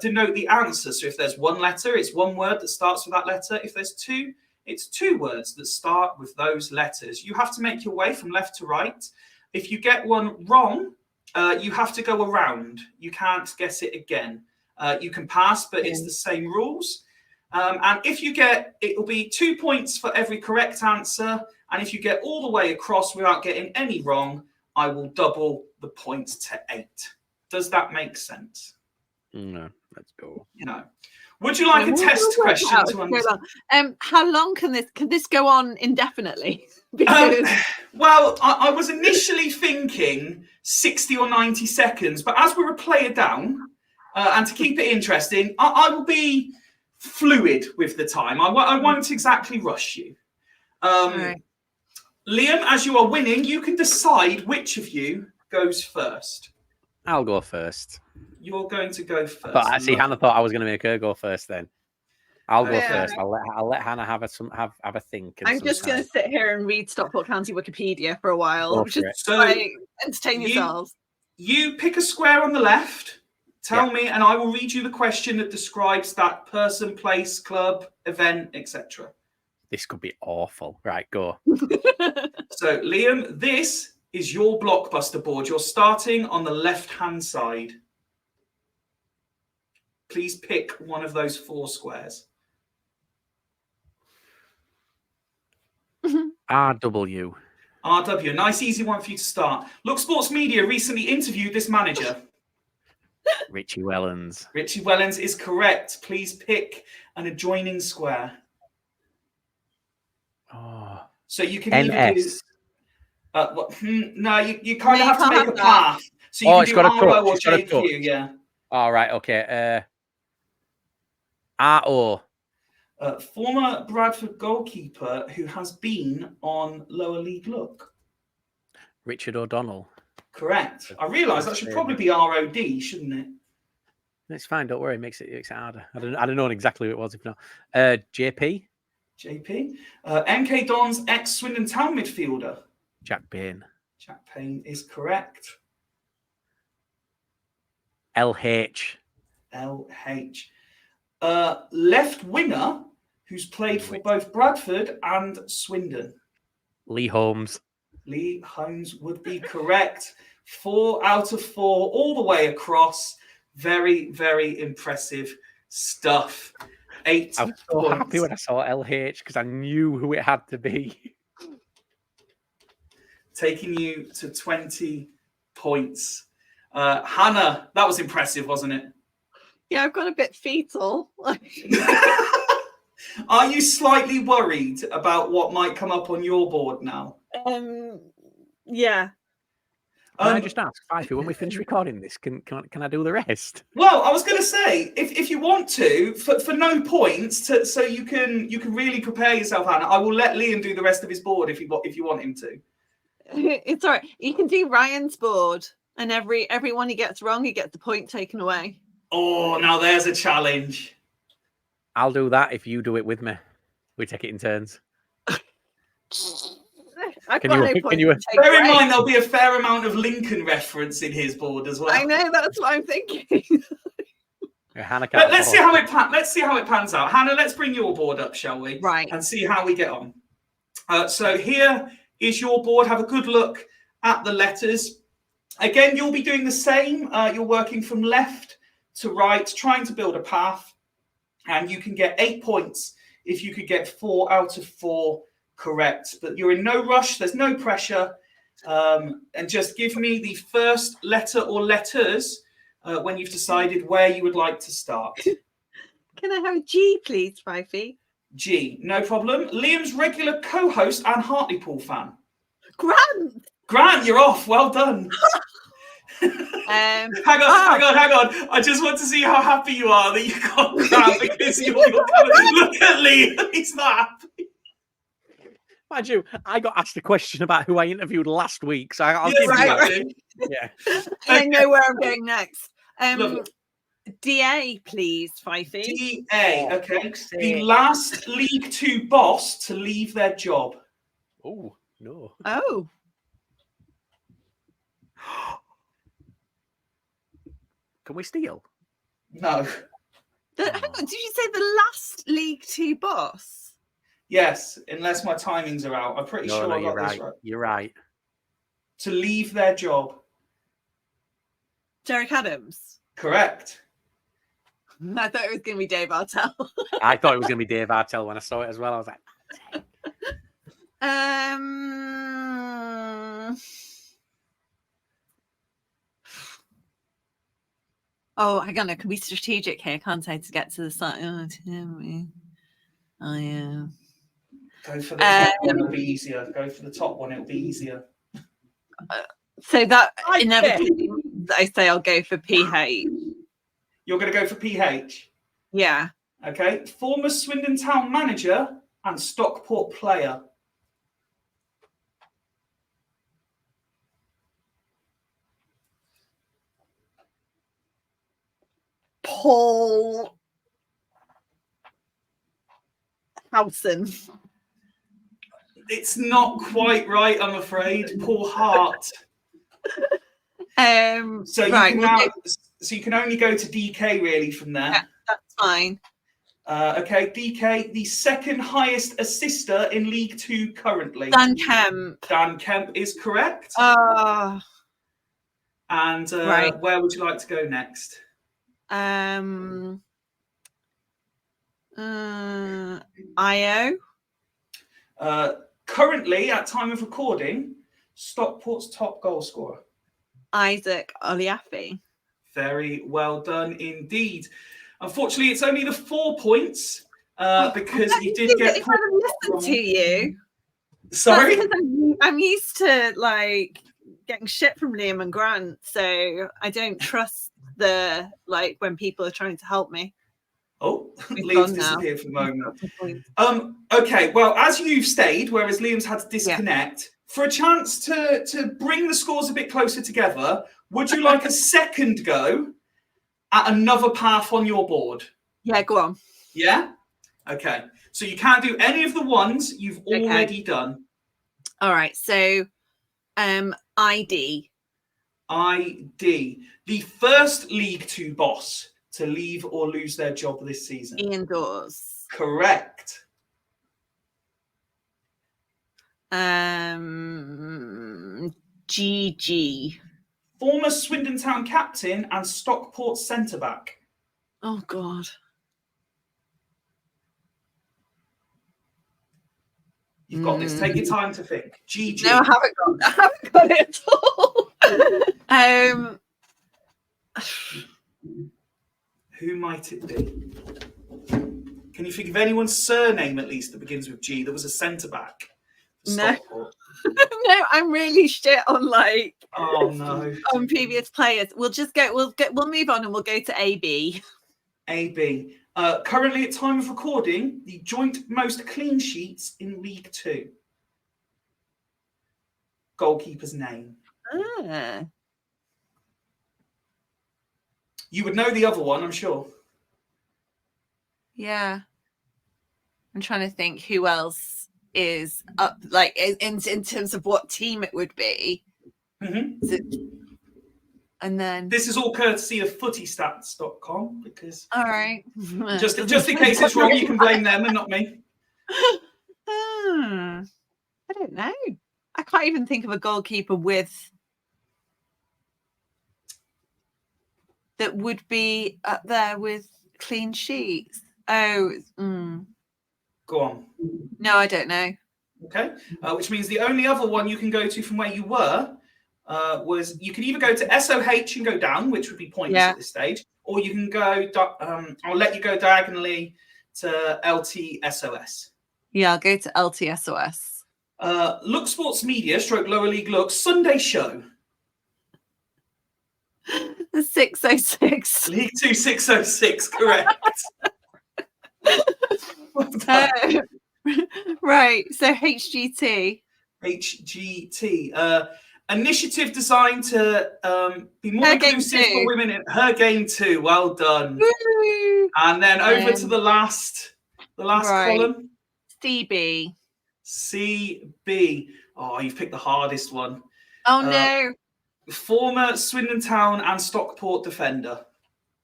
denote the answer. So if there's one letter, it's one word that starts with that letter. If there's two, it's two words that start with those letters. You have to make your way from left to right. If you get one wrong, you have to go around. You can't guess it again. You can pass, but it's the same rules. And if you get, it will be 2 points for every correct answer. And if you get all the way across without getting any wrong, I will double the points to 8. Does that make sense? No, let's go. No. Would you like a test question to understand? How long can this go on indefinitely? Because Well, I was initially thinking 60 or 90 seconds, but as we're a player down, and to keep it interesting, I will be fluid with the time. I won't exactly rush you. Right. Liam, as you are winning, you can decide which of you goes first. I'll go first. You're going to go first. But I see Hannah thought I was going to make her go first. Then I'll go Yeah. first. I'll let Hannah have a think. and I'm some just going time. to sit here and read Stockport County Wikipedia for a while. Go for Just it. So entertain you- yourselves. You pick a square on the left, tell me, and I will read you the question that describes that person, place, club, event, etc. This could be awful. Right, go. So, Liam, this is your blockbuster board. You're starting on the left-hand side. Please pick one of those 4 squares. RW. RW, a nice easy one for you to start. Look Sports Media recently interviewed this manager. Richie Wellens. Richie Wellens is correct. Please pick an adjoining square. Oh, So you can either do. NS. No, you kind No, of you have to can't make have a that. path. So you Oh, can it's do got a RO touch, or it's got a JQ. touch. Yeah. All right. Okay. RO. Former Bradford goalkeeper who has been on lower league look. Richard O'Donnell. Correct. I realise that should probably be ROD, shouldn't it? It's fine. Don't worry. It makes it harder. I don't know exactly who it was. If not, JP. JP. MK Don's ex-Swindon Town midfielder. Jack Payne. Jack Payne is correct. LH. LH. Left winger who's played for both Bradford and Swindon. Lee Holmes. Lee Holmes would be correct. 4 out of 4, all the way across. Very, very impressive stuff. 8 I was so points. happy when I saw LH because I knew who it had to be. Taking you to 20 points. Hannah, that was impressive, wasn't it? Yeah, I've got a bit fetal. Are you slightly worried about what might come up on your board now? Yeah. Can I just ask, Fyfie, when we finish recording this, can I do the rest? Well, I was going to say, if you want to, for no points, so you can really prepare yourself, Hannah. I will let Liam do the rest of his board if you want him to. It's all right. You can do Ryan's board, and every one he gets wrong, he gets the point taken away. Oh, now there's a challenge. I'll do that if you do it with me. We take it in turns. Can you bear in mind there'll be a fair amount of Lincoln reference in his board as well. I know, that's what I'm thinking. Hannah, let's see how it pans out. Hannah, let's bring your board up, shall we? Right. And see how we get on. So here is your board. Have a good look at the letters. Again, you'll be doing the same. You're working from left to right, trying to build a path. And you can get 8 points if you could get 4 out of 4 correct. But you're in no rush. There's no pressure. And just give me the first letter or letters when you've decided where you would like to start. Can I have a G, please, Fyfie? G, no problem. Liam's regular co-host and Hartlepool fan. Grant, you're off. Well done. Hang on. I just want to see how happy you are that you got Grant because you're look at Liam. He's not happy. Mind you, I got asked a question about who I interviewed last week, so I'll Yeah, give exactly. you that. Yeah. I know where I'm going next. Lovely. DA, please, Fyfie. DA, okay. The last League Two boss to leave their job. Oh, no. Oh. Can we steal? No. Hang on, did you say the last League Two boss? Yes, unless my timings are out. I'm pretty sure I got this right. You're right. To leave their job. Derek Adams. Correct. I thought it was going to be Dave Artell. I thought it was going to be Dave Artell when I saw it as well. I was like, Oh, hang on. I can be strategic here, can't I, to get to the side? Oh, yeah. Go for the top one, it'll be easier. Go for the top one, it'll be easier. So that inevitably, I say I'll go for PH. You're going to go for PH? Yeah. Okay. Former Swindon Town manager and Stockport player. Paul Howson. It's not quite right, I'm afraid. Paul Hart. So you can only go to DK really from there. Yeah, that's fine. Okay, DK, the second highest assister in League Two currently. Dan Kemp. Dan Kemp is correct. Oh. And where would you like to go next? IO. Currently, at time of recording, Stockport's top goal scorer. Isaac Oliafi. Very well done indeed. Unfortunately, it's only the 4 points because you did get. If I'd have listened to you. Sorry? That's 'cause I'm used to like getting shit from Liam and Grant, so I don't trust the like when people are trying to help me. Oh, We've Liam's gone now. disappeared for a moment. Okay, well, as you've stayed, whereas Liam's had to disconnect, for a chance to bring the scores a bit closer together, would you like a second go at another path on your board? Yeah, go on. Yeah? Okay. So you can't do any of the ones you've already done. All right. So ID. ID. The first League Two boss to leave or lose their job this season. Ian Dawes. Correct. GG. Former Swindon Town captain and Stockport centre-back. Oh, God. You've got this. Take your time to think. GG. No, I haven't got it at all. Who might it be? Can you think of anyone's surname at least that begins with G that was a centre-back? No. No, I'm really shit on like Oh no. on previous players. We'll move on and we'll go to AB. AB. Currently at time of recording, the joint most clean sheets in League Two. Goalkeeper's name. Ah. You would know the other one, I'm sure. Yeah. I'm trying to think who else is up, like in terms of what team it would be. Mm-hmm. And then this is all courtesy of footystats.com because all right. just in case it's wrong, you can blame them and not me. I don't know. I can't even think of a goalkeeper that would be up there with clean sheets. Oh, Go on. No, I don't know. Okay, which means the only other one you can go to from where you were was you can either go to SOH and go down, which would be pointless at this stage, or you can go. I'll let you go diagonally to LTSOS. Yeah, I'll go to LTSOS. Look Sports Media, / Lower League Look, Sunday show. The 606. League 2 606, correct. Right, so HGT. HGT. Initiative designed to be more inclusive for women in Her Game 2. Well done. Woo! And then over to the last column. CB. CB. Oh, you've picked the hardest one. Oh no. Former Swindon Town and Stockport defender.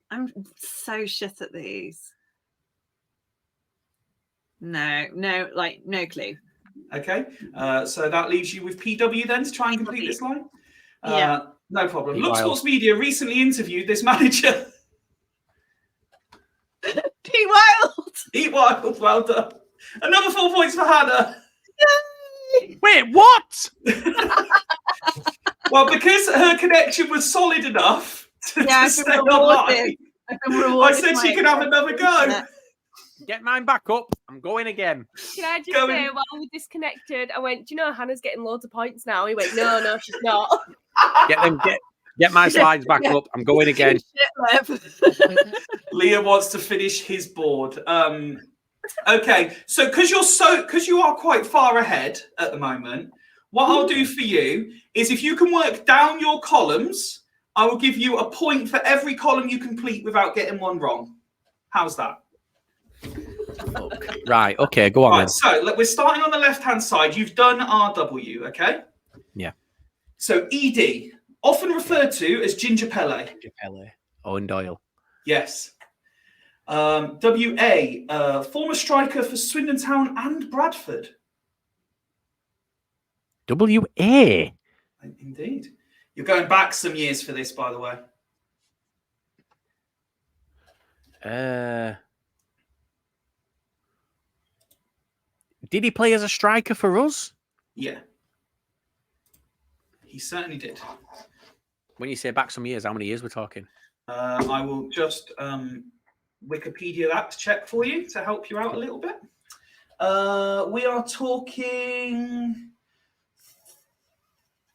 I'm so shit at these. No clue. Okay, so that leaves you with PW then to try and complete this line. Yeah, no problem. Pete Look Wild. Sports Media recently interviewed this manager. Pete Wild. Pete Wild, well done. Another 4 points for Hannah. Yay! Wait, what? Well, because her connection was solid enough to stay online, I said she could have another go. Get mine back up. I'm going again. Can I just say, while we disconnected, I went, do you know Hannah's getting loads of points now? He went, no, she's not. Get my slides back up. I'm going again. Liam wants to finish his board. Okay, so because you are quite far ahead at the moment, what I'll do for you is if you can work down your columns, I will give you a point for every column you complete without getting one wrong. How's that? Right, okay, go on then. So we're starting on the left-hand side. You've done RW, okay? Yeah. So ED, often referred to as Ginger Pele. Owen Doyle. Yes. WA, former striker for Swindon Town and Bradford. WA. Indeed. You're going back some years for this, by the way. Did he play as a striker for us? Yeah. He certainly did. When you say back some years, how many years we're talking? I will just Wikipedia that to check for you to help you out a little bit. We are talking.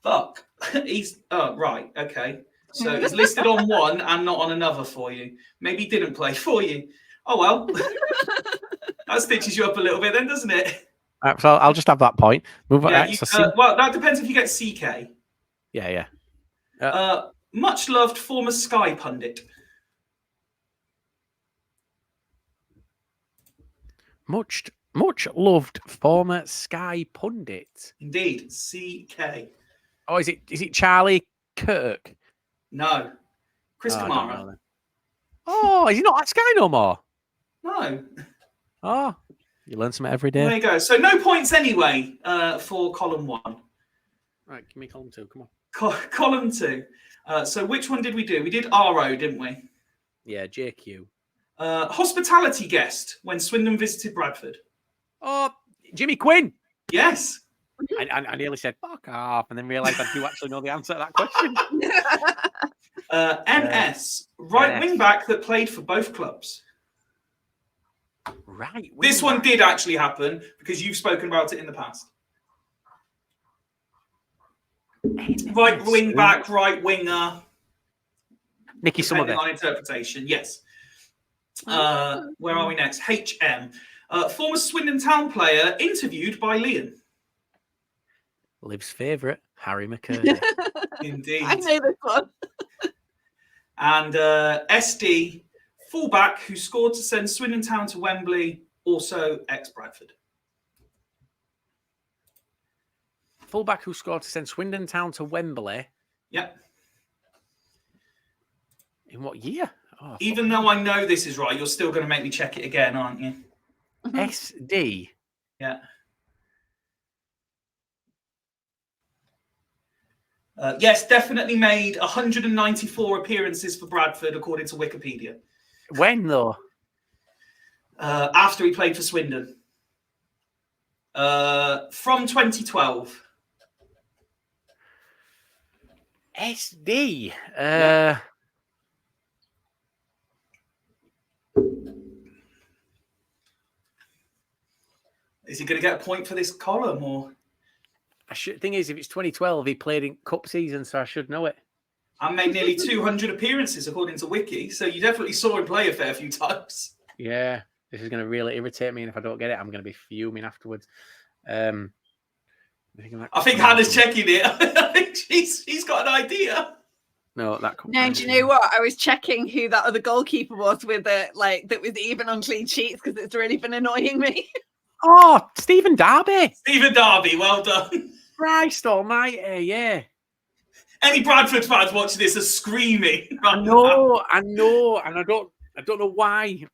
Fuck. He's right. Okay. So he's listed on one and not on another for you. Maybe he didn't play for you. Oh well. That stitches you up a little bit then, doesn't it? So I'll just have that point. Move on. Yeah, well, that depends if you get CK. Yeah. Much loved former Sky pundit. Much loved former Sky pundit. Indeed, CK. Oh, is it Charlie Kirk? No, Chris Kamara. Oh, is he not at Sky no more? No. Oh, you learn something every day. There you go. So no points anyway for column 1. Right, give me column 2. Come on. Column 2. So which one did we do? We did RO, didn't we? Yeah, JQ. Hospitality guest when Swindon visited Bradford. Oh, Jimmy Quinn. Yes. I nearly said fuck off, and then realised I do actually know the answer to that question. NS, right wing back that played for both clubs. Right. This one did actually happen because you've spoken about it in the past. Right wing back, right winger. Nicky Somerville. On interpretation, yes. Where are we next? HM. Former Swindon Town player interviewed by Liam. Liv's favourite, Harry McCurdy. Indeed. I know this one. And SD, fullback who scored to send Swindon Town to Wembley, also ex-Bradford. Fullback who scored to send Swindon Town to Wembley. Yep. In what year? Oh, even though I know this is right, you're still going to make me check it again, aren't you? SD. Yeah. Yes, definitely made 194 appearances for Bradford, according to Wikipedia. When, though? After he played for Swindon. From 2012. SD. Yeah. Is he going to get a point for this column, or? Thing is, if it's 2012, he played in cup season, so I should know it. I made nearly 200 appearances, according to Wiki, so you definitely saw him play a fair few times. Yeah, this is going to really irritate me, and if I don't get it, I'm going to be fuming afterwards. I think Hannah's checking it. I think she's got an idea. No, No, do you know what? I was checking who that other goalkeeper was with it, like that was even on clean sheets because it's really been annoying me. Oh, Stephen Darby. Stephen Darby, well done. Christ almighty, yeah. Any Bradford fans watching this are screaming. I know, and I don't know why.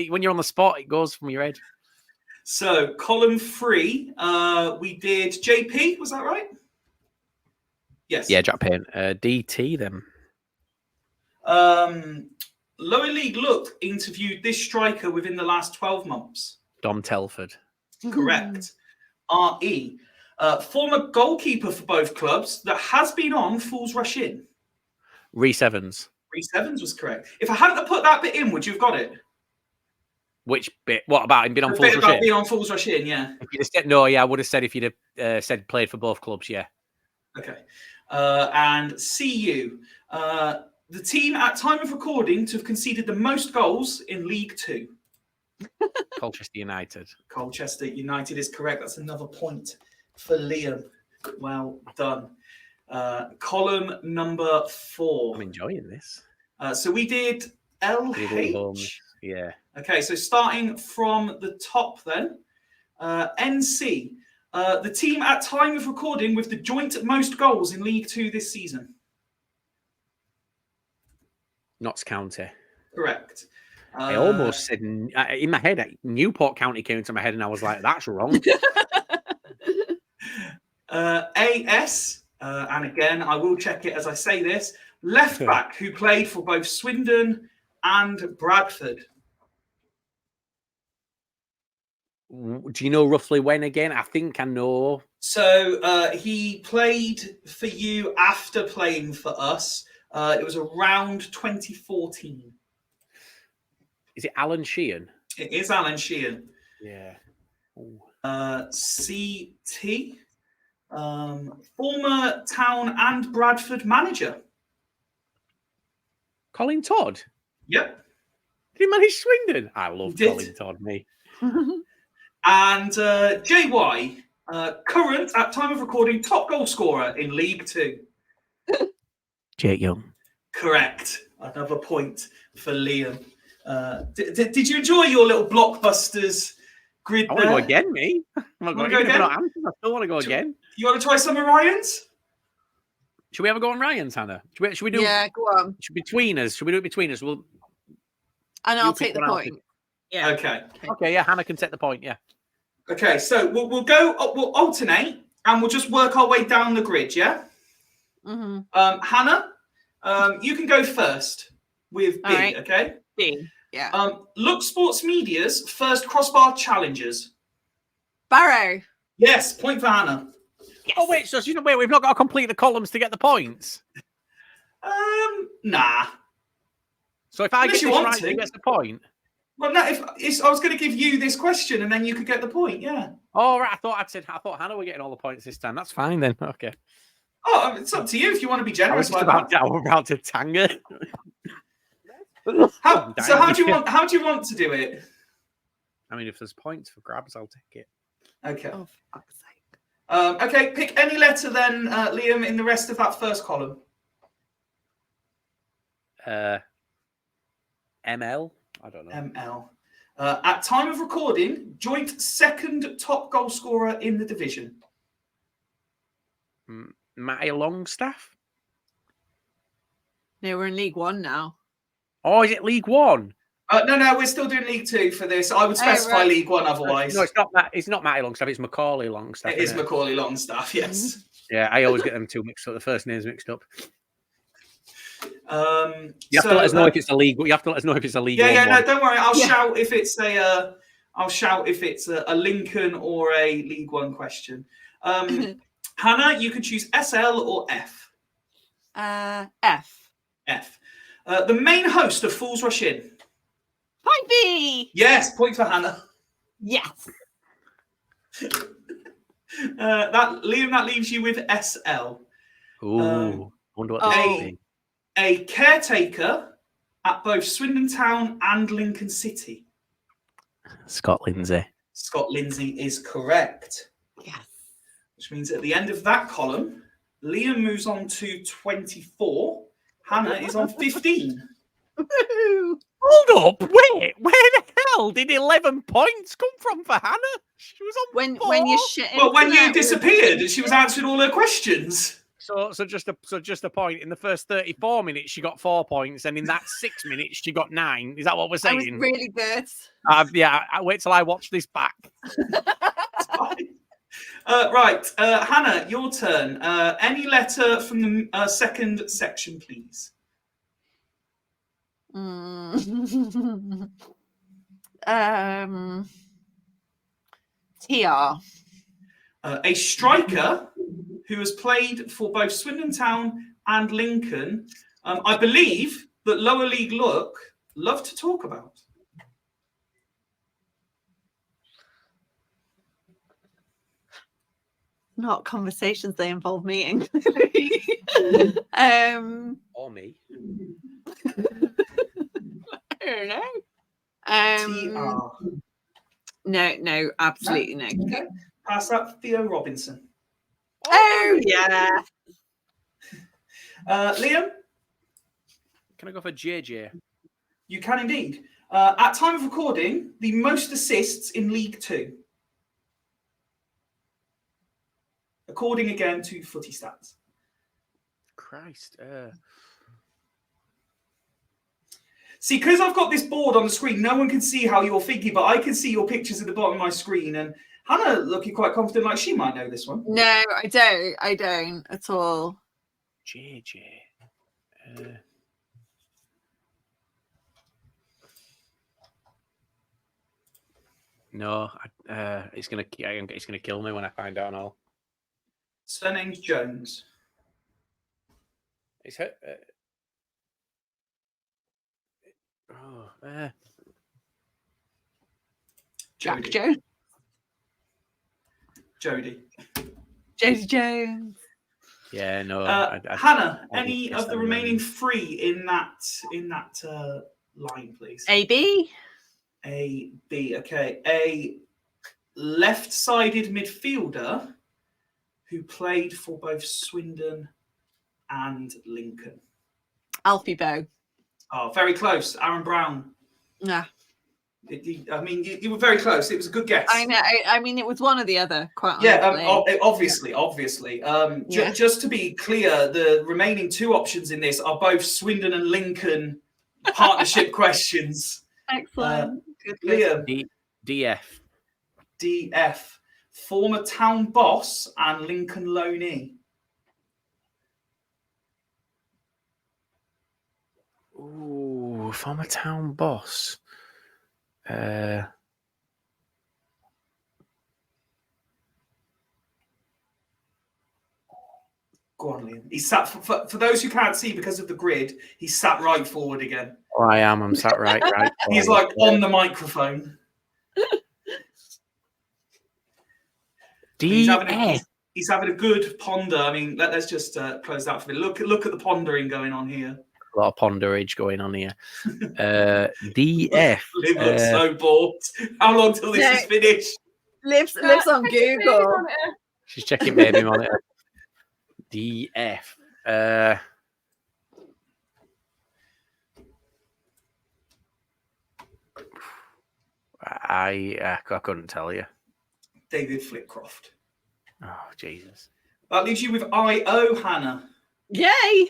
When you're on the spot, it goes from your head. So, column 3, we did JP, was that right? Yes. Yeah, Jack Payne. DT, then. Lower League Look interviewed this striker within the last 12 months. Dom Telford. Correct. RE. Former goalkeeper for both clubs that has been on Fools Rush In. Rhys Evans. Rhys Evans was correct. If I hadn't have put that bit in, would you have got it? Which bit? What about him being on The Fools bit Rush about In? being on Fools Rush In, yeah. If you'd have said, no, yeah, I would have said if you'd have said played for both clubs, yeah. Okay. And CU. The team at time of recording to have conceded the most goals in League 2. Colchester United. Colchester United is correct. That's another point for Liam. Well done. Column number 4. I'm enjoying this. So we did LH. Yeah. Okay, so starting from the top then. NC. The team at time of recording with the joint most goals in League 2 this season. Notts County. Correct. I almost said, in my head, Newport County came into my head and I was like, that's wrong. AS, and again, I will check it as I say this, left back who played for both Swindon and Bradford. Do you know roughly when again? I think I know. So he played for you after playing for us. It was around 2014. Is it Alan Sheehan? It is Alan Sheehan. Yeah. Ooh. CT, former Town and Bradford manager. Colin Todd? Yep. Did he manage Swindon? I love He did. Colin Todd, me. And JY, current, at time of recording, top goal scorer in League Two. Jake Young. Correct. Another point for Liam. Did you enjoy your little blockbusters grid I want to there? go again, me. I'm not Wanna going go again. again? I still want to go again. You want to try some of Ryan's? Should we ever go on Ryan's, Hannah? Should we do? Yeah, go on. Between us. Should we do it between us? We'll. And You I'll pick take the one, I'll point. pick- Yeah. Okay. Okay, yeah, Hannah can take the point. Yeah. Okay, so we'll go. We'll alternate, and we'll just work our way down the grid. Yeah. Mm-hmm. Hannah, you can go first with B. All right. Okay. B. Yeah. Look Sports Media's first crossbar challengers. Barrow. Yes, point for Hannah. Yes. Oh wait, so wait, we've not got to complete the columns to get the points. Nah. So if I Unless get you this want right, to. he gets the point. Well, no. I was going to give you this question, and then you could get the point. Yeah. Oh right, I thought Hannah were getting all the points this time. That's fine then. Okay. Oh, it's up to you if you want to be I generous was like about that. to tang it. How do you want to do it? I mean, if there's points for grabs, I'll take it. Okay. Oh, for fuck's sake. Okay. Pick any letter then, Liam, in the rest of that first column. ML. I don't know. ML. At time of recording, joint second top goal scorer in the division. Matty Longstaff. No, we're in League One now. Oh, is it League One? No, we're still doing League Two for this. I would specify right. League One otherwise. No, it's not that. It's not Matty Longstaff. It's Macaulay Longstaff. It is isn't it? Macaulay Longstaff, yes. Yeah, I always get them two mixed up. The first names mixed up. You You have to let us know if it's a league. You have to let us know if it's a league. Yeah, one. no, don't worry. I'll shout if it's a. I'll shout if it's a Lincoln or a League One question. Hannah, you can choose SL or F. F. F. The main host of Fools Rush In. Fyfie. Yes, point for Hannah. Yes. That leaves you with SL. Ooh, wonder what this oh. is. A caretaker at both Swindon Town and Lincoln City. Scott Lindsay. Scott Lindsay is correct. Yes. Which means at the end of that column, Liam moves on to 24. Hannah is on 15. Woohoo. Hold up! Wait, where the hell did 11 points come from for Hannah? She was on When you shit. Well, when you disappeared and she was answering all her questions. So just a point. In the first 34 minutes, she got 4 points, and in that 6 minutes, she got 9. Is that what we're I was saying? really good. Yeah. I wait till I watch this back. Right, Hannah, your turn. Any letter from the second section, please. TR. A striker who has played for both Swindon Town and Lincoln. I believe that lower league love to talk about. Not conversations, they involve meeting. Or me. I don't know. TR. No, absolutely no. Okay. Pass that Theo Robinson. Oh yeah. Liam, Can I go for JJ? you can indeed. At time of recording, the most assists in League Two. According again to Footy Stats. Christ. See, because I've got this board on the screen, no one can see how you're thinking, but I can see your pictures at the bottom of my screen. And Hannah looking quite confident, like she might know this one. No, I don't at all. JJ. No, it's gonna kill me when I find out and all. Surname's Jones. It's her. Oh, Jack Jodie. Jones. Jodie. Jodie Jones. yeah, no. Hannah, I any guess of the I'm remaining learning. 3 in that line, please? AB. A, B. Okay. A left-sided midfielder who played for both Swindon and Lincoln. Alfie Bow. Oh, very close. Aaron Brown. Yeah. You were very close. It was a good guess. I know. I mean, it was one or the other, quite Yeah, honestly. obviously. Yeah. Just to be clear, the remaining 2 options in this are both Swindon and Lincoln partnership questions. Excellent. Good. Liam, DF. DF, former town boss and Lincoln loanee. Ooh, former town boss. Go on, Liam. He sat for those who can't see because of the grid. He sat right forward again. Oh, I am. I'm sat right. He's like on the microphone. He's having a good ponder. I mean, let's just close that for a minute. Look at the pondering going on here. A lot of ponderage going on here. DF. Liv looks so bored. How long till this is finished? Lives on Google. She's checking baby monitor. DF. I couldn't tell you. David Flitcroft. Oh, Jesus. That leaves you with IO, Hannah. Yay!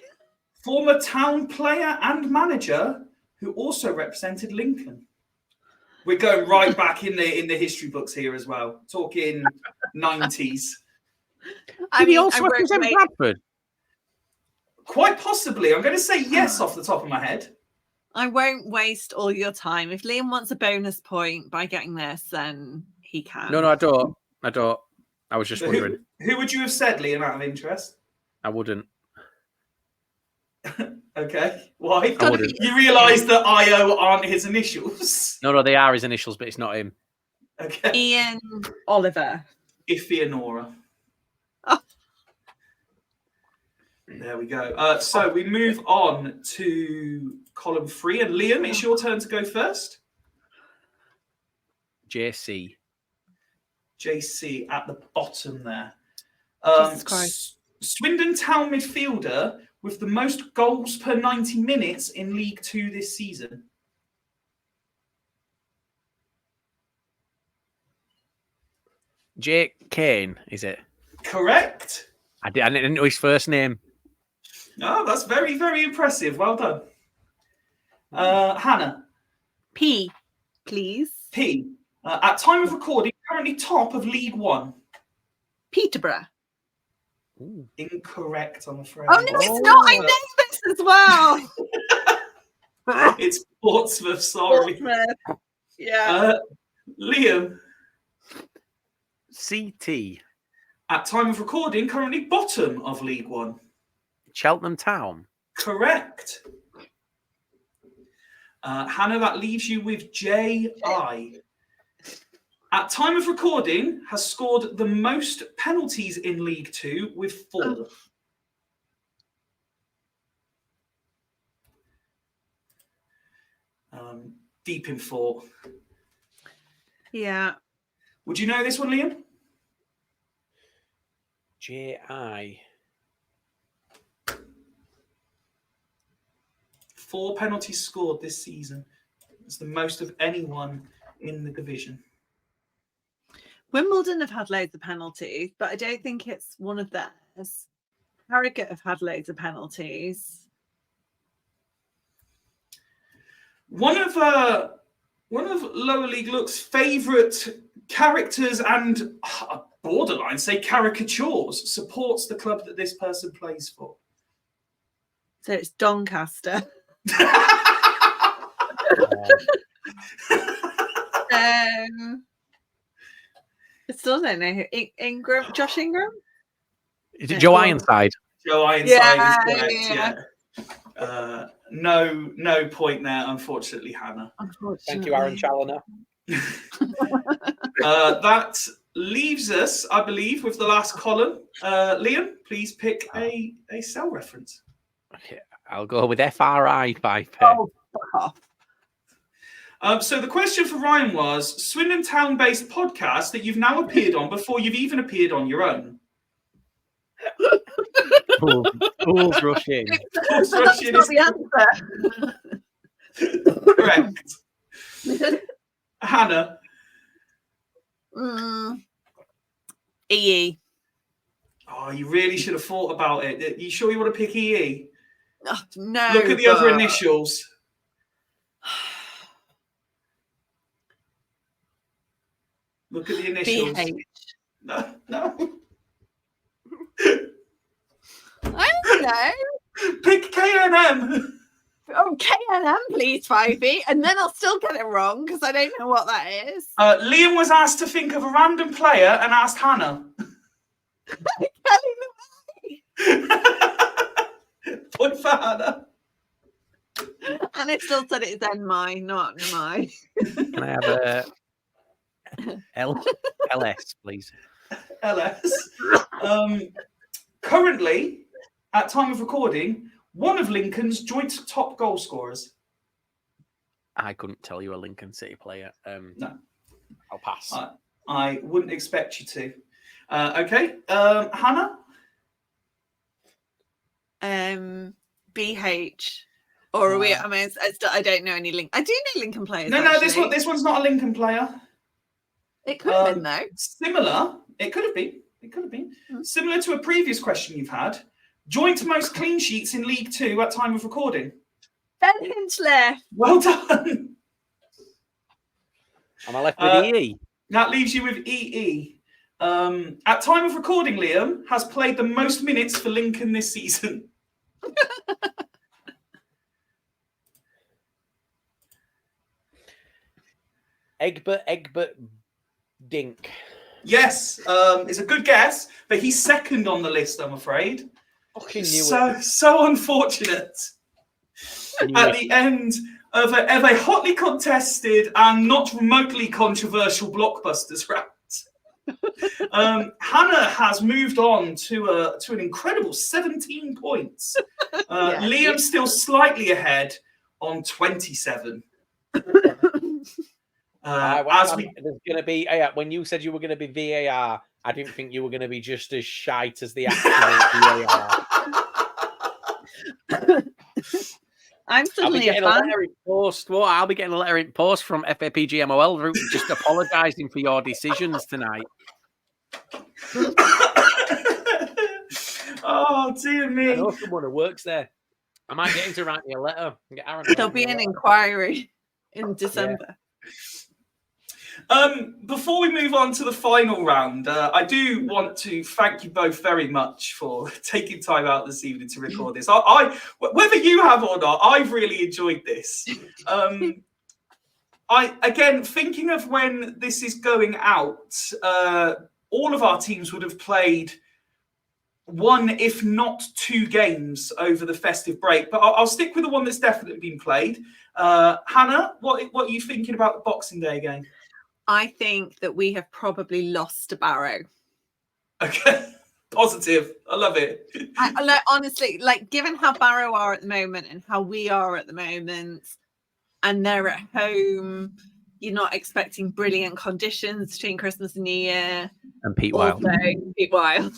Former town player and manager who also represented Lincoln. We're going right back in the history books here as well. Talking 90s. Did he also represent Bradford? Quite possibly. I'm going to say yes off the top of my head. I won't waste all your time. If Liam wants a bonus point by getting this, then he can. No, I don't. I was just wondering. Who would you have said, Liam, out of interest? I wouldn't. Okay. Why? I wouldn't. You realise that IO aren't his initials? No, they are his initials, but it's not him. Okay. Ian Oliver. Ifeanora. Oh. There we go. So we move on to column 3. And Liam, it's your turn to go first. JC at the bottom there. Jesus Christ. Swindon Town midfielder with the most goals per 90 minutes in League 2 this season. Jake Kane, is it? Correct. I didn't know his first name. Oh, that's very, very impressive. Well done. Hannah. P, please. P. At time of recording, currently top of League 1. Peterborough. Ooh. Incorrect, I'm afraid. Oh, no, it's not. I know this as well. It's Portsmouth, sorry. Portsmouth. Yeah. Liam. CT. At time of recording, currently bottom of League 1. Cheltenham Town. Correct. Hannah, that leaves you with JI. At time of recording, has scored the most penalties in League 2 with 4. Deep in thought. Yeah. Would you know this one, Liam? JI. 4 penalties scored this season. It's the most of anyone in the division. Wimbledon have had loads of penalties, but I don't think it's one of theirs. Harrogate have had loads of penalties. One of Lower League Look's favourite characters and borderline, say, caricatures supports the club that this person plays for. So it's Doncaster. I still don't know who. Ingram, Josh Ingram? Is it Joe Ironside? Joe Ironside is correct, yeah. No point there, unfortunately, Hannah. Thank you, Aaron Challoner. That leaves us, I believe, with the last column. Liam, please pick a cell reference. Okay, I'll go with FRI, Fyfie. Oh, fuck off. So the question for Ryan was, Swindon Town-based podcast that you've now appeared on before you've even appeared on your own. Fools rush in. Fools rush in That's is not the answer. correct. Hannah. EE. Oh, you really should have thought about it. You sure you want to pick EE? Oh, no. Look at the other initials. Look at the initials. BH. No. I don't know. Pick KNM. Oh, KNM, please, Fyfie. And then I'll still get it wrong because I don't know what that is. Liam was asked to think of a random player and asked Hannah. Point for Hannah. And it still said it's NMI, not NMI. Can I have a LS, please? LS. Currently, at time of recording, one of Lincoln's joint top goal scorers. I couldn't tell you a Lincoln City player. No. I'll pass. I wouldn't expect you to. Okay. Hannah? BH. Or are we? I mean, I don't know any Lincoln. I do know Lincoln players. No, actually. this one's not a Lincoln player. It could have been though. Similar. It could have been. Mm-hmm. Similar to a previous question you've had. Joint most clean sheets in League Two at time of recording. Ben Hinchliffe. Well done. Am I left with EE? That leaves you with EE. At time of recording, Liam has played the most minutes for Lincoln this season. Egbert Dink. Yes, it's a good guess, but he's second on the list, I'm afraid. Fucking knew it. So unfortunate. At the end of a hotly contested and not remotely controversial Blockbusters round, Hannah has moved on to an incredible 17 points. Liam's still slightly ahead on 27. There's going to be when you said you were going to be VAR, I didn't think you were going to be just as shite as the actual VAR. I'm suddenly a fan. I'll be getting a letter in post from FAPGMOL Group just apologising for your decisions tonight. Oh dear me! I know someone who works there. I might get him to write me a letter. There'll be an inquiry in December. Yeah. Before we move on to the final round, I do want to thank you both very much for taking time out this evening to record this. I whether you have or not, I've really enjoyed this. Again, thinking of when this is going out, all of our teams would have played one, if not two games over the festive break. But I'll stick with the one that's definitely been played. Hannah, what are you thinking about the Boxing Day game? I think that we have probably lost to Barrow. Okay, positive. I love it. Honestly, given how Barrow are at the moment and how we are at the moment, and they're at home, you're not expecting brilliant conditions between Christmas and New Year. And Pete Wild. Pete Wild.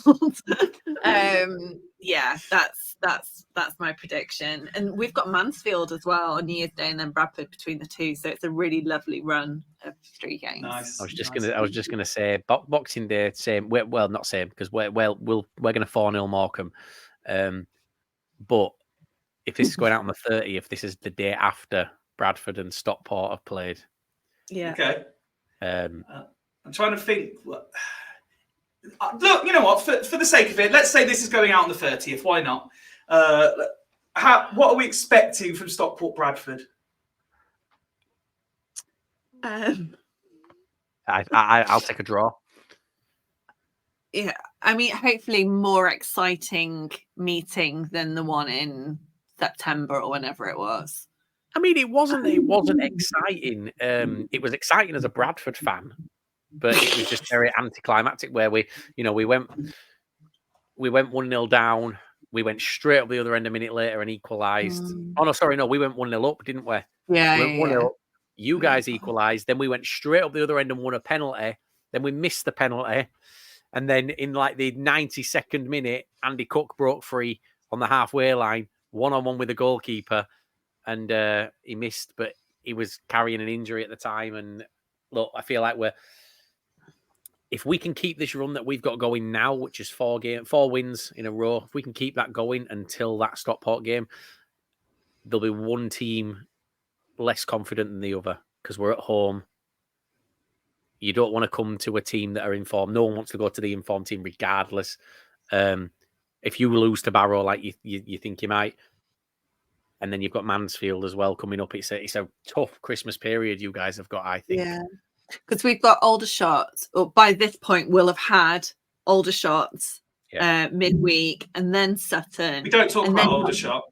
Yeah, that's my prediction. And we've got Mansfield as well on New Year's Day, and then Bradford between the two. So it's a really lovely run of 3 games. Nice. I was just gonna say Boxing Day, same. Well, not same because we're gonna 4-0 Morecambe. But if this is going out on the 30th, this is the day after Bradford and Stockport have played. Yeah. Okay. I'm trying to think. Look, you know what? For the sake of it, let's say this is going out on the 30th. Why not? What are we expecting from Stockport Bradford? I'll take a draw. Yeah, I mean, hopefully more exciting meeting than the one in September or whenever it was. I mean, it wasn't exciting. It was exciting as a Bradford fan, but it was just very anticlimactic where we went 1-0 down. We went straight up the other end a minute later and equalised. Oh, no, sorry. No, we went 1-0 up, didn't we? Yeah. We went 1-0 up. You guys equalised. Then we went straight up the other end and won a penalty. Then we missed the penalty. And then in like the 92nd minute, Andy Cook broke free on the halfway line, 1-on-1 with the goalkeeper. And he missed, but he was carrying an injury at the time. And look, I feel like if we can keep this run that we've got going now, which is 4 wins in a row, if we can keep that going until that Stockport game, there'll be one team less confident than the other because we're at home. You don't want to come to a team that are informed. No one wants to go to the informed team regardless. If you lose to Barrow like you think you might, and then you've got Mansfield as well coming up. It's a tough Christmas period you guys have got, I think. Yeah. Because we've got Aldershot, or by this point we'll have had Aldershot midweek, and then Sutton. We don't talk about Aldershot.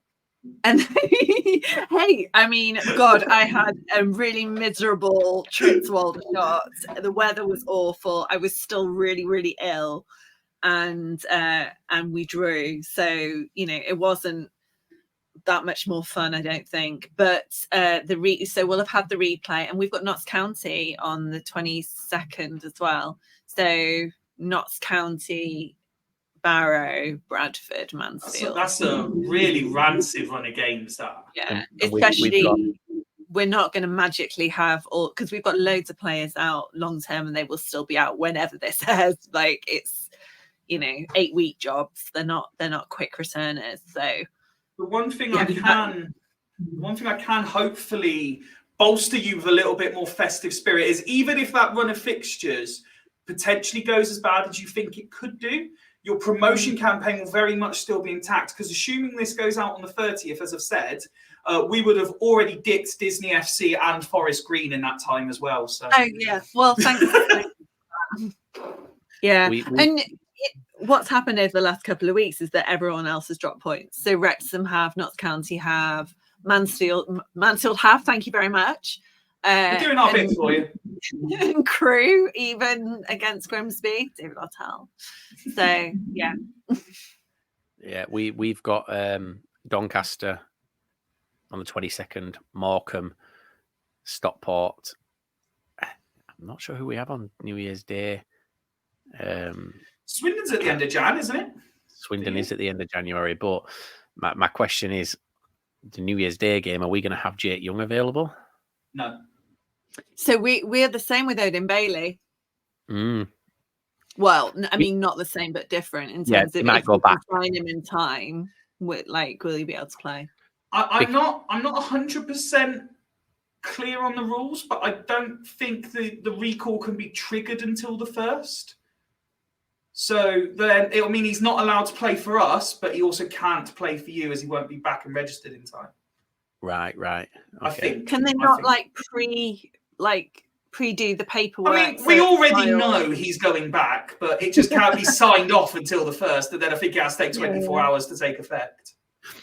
And hey, I mean, God, I had a really miserable trip to Aldershot. The weather was awful. I was still really, really ill, and we drew. So it wasn't that much more fun, I don't think. But so we'll have had the replay, and we've got Notts County on the 22nd as well. So Notts County, Barrow, Bradford, Mansfield. That's a really rancid run of games, that. Yeah, especially we're not going to magically have all, because we've got loads of players out long term, and they will still be out whenever this says. Like, it's 8-week jobs. They're not quick returners. So the one thing I can hopefully bolster you with a little bit more festive spirit is, even if that run of fixtures potentially goes as bad as you think it could do, your promotion campaign will very much still be intact, because assuming this goes out on the 30th, as I've said, we would have already dipped Disney FC and Forest Green in that time as well. So. Oh, yeah. Well, thanks. Yeah. And what's happened over the last couple of weeks is that everyone else has dropped points. So Wrexham have, Notts County have, Mansfield have, thank you very much. We're doing our bit for you. And Crew, even against Grimsby, David Artell. So, yeah. Yeah, we've got Doncaster on the 22nd, Morecambe, Stockport. I'm not sure who we have on New Year's Day. Swindon's at the end of Jan, isn't it? Swindon is at the end of January, but my question is, the New Year's Day game, are we going to have Jake Young available? No. So we're the same with Odin Bailey. Mm. Well, I mean, not the same, but different in terms of might go back. Find him in time. Will he be able to play? I'm not 100% clear on the rules, but I don't think the recall can be triggered until the 1st. So then it'll mean he's not allowed to play for us, but he also can't play for you, as he won't be back and registered in time. Right. Okay. I think. Can they not pre-do the paperwork? I mean, we already know he's going back, but it just can't be signed off until the 1st, and then I think it has to take 24 hours to take effect.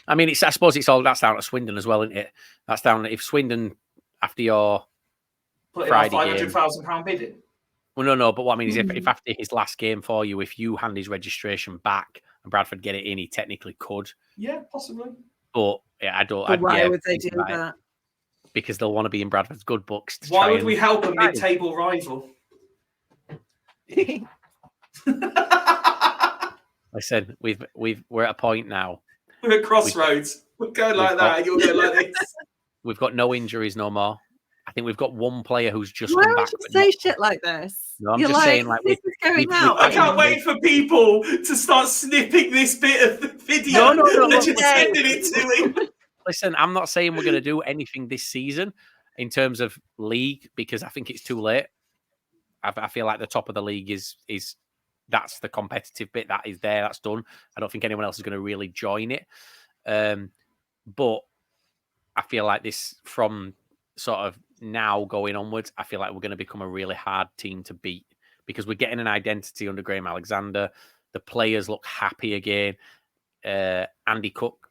I mean, I suppose that's down to Swindon as well, isn't it? That's down if Swindon, after your Friday game, £500,000 bidding. Well, no, but what I mean is, if after his last game for you, if you hand his registration back and Bradford get it in, he technically could. Yeah, possibly. But yeah, I don't. But why would they do that? Because they'll want to be in Bradford's good books. Why would we help a mid-table rival? Listen, we're at a point now. We're at crossroads. We'll go like that, and you'll go like this. We've got no injuries no more. I think we've got one player who's just Why come would back. you say shit like this? No, I'm just saying, like, this is going out. I can't wait for people to start snipping this bit of the video and just sending it to him. Listen, I'm not saying we're going to do anything this season in terms of league, because I think it's too late. I feel like the top of the league is that's the competitive bit that is there. That's done. I don't think anyone else is going to really join it. But I feel like this, from sort of now going onwards, I feel like we're going to become a really hard team to beat, because we're getting an identity under Graham Alexander. The players look happy again. Andy Cook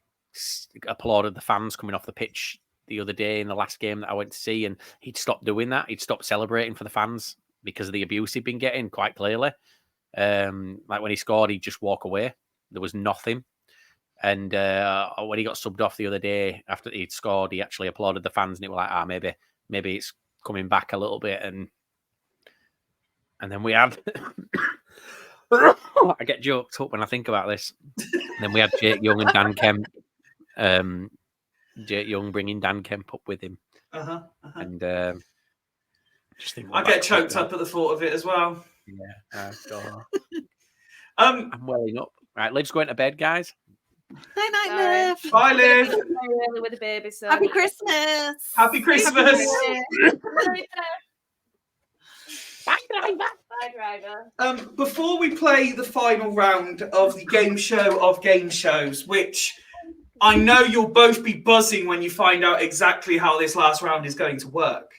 applauded the fans coming off the pitch the other day in the last game that I went to see, and he'd stopped doing that. He'd stopped celebrating for the fans because of the abuse he'd been getting, quite clearly. Like when he scored, he'd just walk away. There was nothing. And when he got subbed off the other day after he'd scored, he actually applauded the fans, and it was like, maybe it's coming back a little bit. And then we had, I get joked up when I think about this. And then we had Jake Young and Dan Kemp. Jake Young bringing Dan Kemp up with him. And just think, I get choked up at the thought of it as well. Yeah. I'm welling up. Right, Liv's going to bed, guys. Night, Liv. Bye, Liv. Very early with a baby, so Happy Christmas. Happy Christmas. Bye, driver. Bye, driver. Before we play the final round of the game show of game shows, which I know you'll both be buzzing when you find out exactly how this last round is going to work.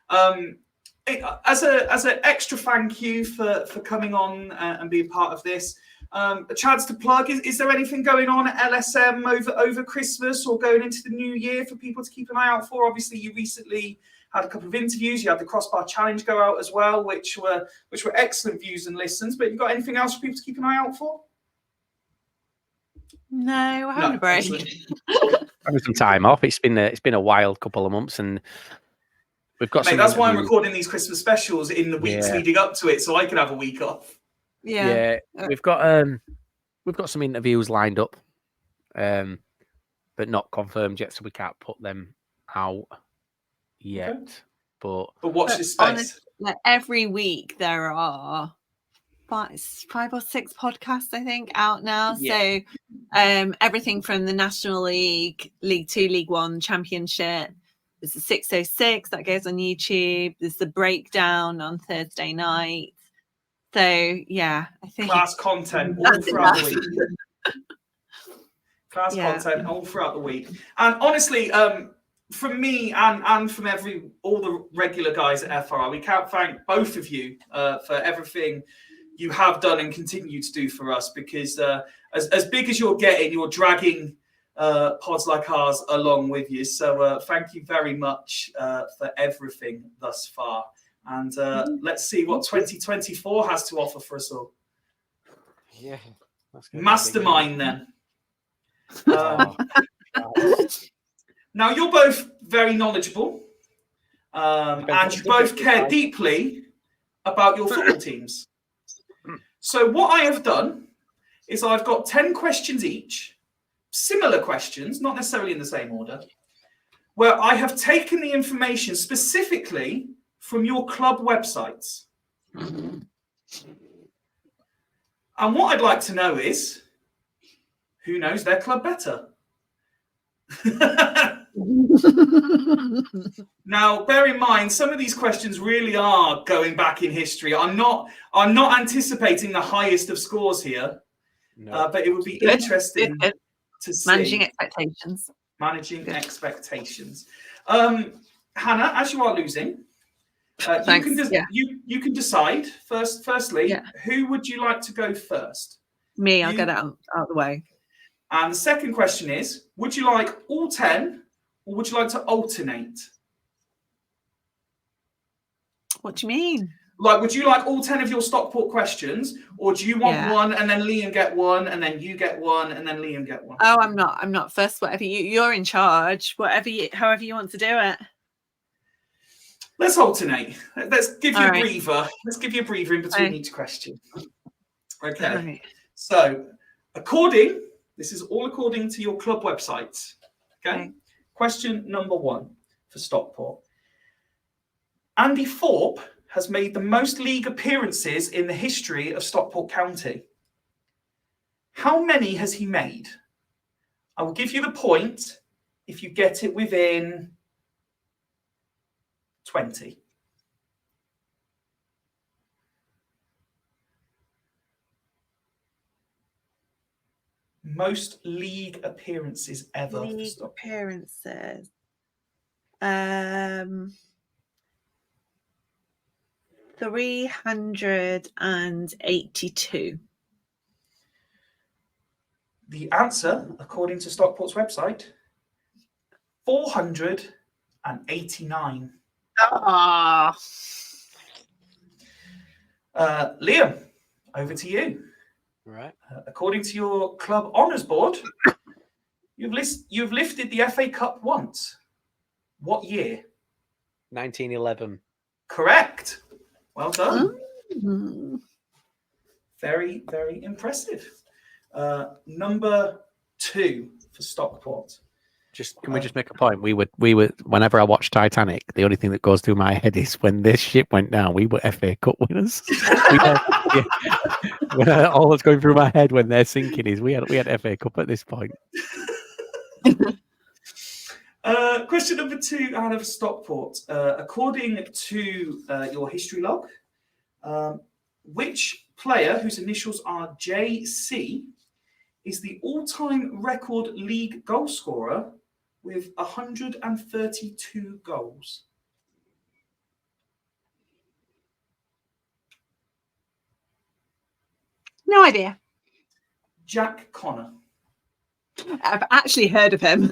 As an extra thank you for coming on and being part of this, a chance to plug. Is there anything going on at LSM over Christmas or going into the new year for people to keep an eye out for? Obviously, you recently had a couple of interviews. You had the Crossbar Challenge go out as well, which were excellent views and listens. But you got anything else for people to keep an eye out for? No, we're having a break. Having some time off. It's been a wild couple of months, and we've got. Mate, that's why I'm recording these Christmas specials in the weeks leading up to it, so I can have a week off. Yeah, we've got some interviews lined up, but not confirmed yet, so we can't put them out yet. Okay. But watch this space. Honestly, like every week there are five or six podcasts, I think, out now. Yeah. So everything from the National League, League 2, League 1, Championship. There's the 606 that goes on YouTube. There's the breakdown on Thursday night. So yeah, I think class content all throughout the week. Content all throughout the week. And honestly, from me and from all the regular guys at FRI, we can't thank both of you for everything you have done and continue to do for us, because as big as you're getting, you're dragging pods like ours along with you. So thank you very much for everything thus far. And let's see what 2024 has to offer for us all. Yeah. Mastermind then. Now, you're both very knowledgeable and you both care deeply about your football teams. So what I have done is I've got 10 questions each, similar questions, not necessarily in the same order, where I have taken the information specifically from your club websites. And what I'd like to know is, who knows their club better? Now, bear in mind, some of these questions really are going back in history. I'm not anticipating the highest of scores here, but it would be interesting to see. Managing expectations. Managing expectations. Hannah, as you are losing, you can decide firstly, who would you like to go first? Me, I'll get it out of the way. And the second question is, would you like all 10 or would you like to alternate? What do you mean? Like, would you like all 10 of your Stockport questions, or do you want one and then Liam get one and then you get one and then Liam get one? Oh, I'm not. First, whatever you're in charge. However you want to do it. Let's alternate. Let's give you a breather. Let's give you a breather in between each question. Okay. Right. So, this is all according to your club websites. Okay. Question number 1 for Stockport. Andy Thorpe has made the most league appearances in the history of Stockport County. How many has he made? I will give you the point if you get it within 20. Most league appearances ever. League appearances. 382. The answer, according to Stockport's website, 489. Ah, Liam, over to you. Right. According to your club honours board, you've lifted the FA Cup once. What year? 1911. Correct. Well done. Mm. Very, very impressive. Number 2 for Stockport. Can we just make a point? We were. Whenever I watch Titanic, the only thing that goes through my head is when this ship went down, we were FA Cup winners. All that's going through my head when they're sinking is we had FA Cup at this point. Question number 2 out of Stockport. According to your history log, which player whose initials are JC is the all-time record league goal scorer with 132 goals? No idea. Jack Connor. I've actually heard of him.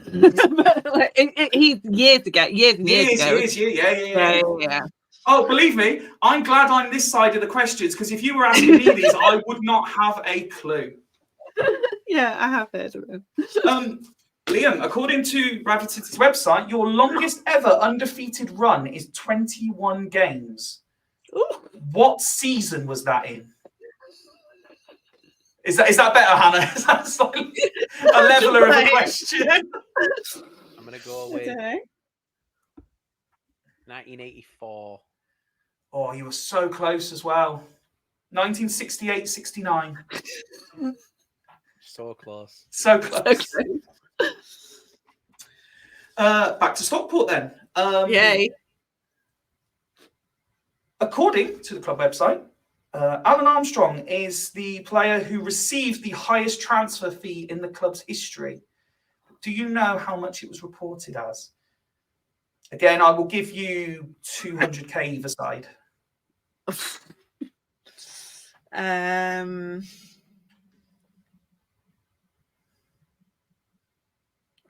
He's years ago. Yeah. Oh, believe me, I'm glad I'm this side of the questions, because if you were asking me these, I would not have a clue. Yeah, I have heard of him. Liam, according to Bradford City's website, your longest ever undefeated run is 21 games. Ooh. What season was that in? Is that better, Hannah? Is that slightly a leveler of a question? I'm going to go with 1984. Oh, you were so close as well. 1968-69. So close. So close. Okay. Back to Stockport then. Yay. According to the club website, Alan Armstrong is the player who received the highest transfer fee in the club's history. Do you know how much it was reported as? Again, I will give you 200k either side.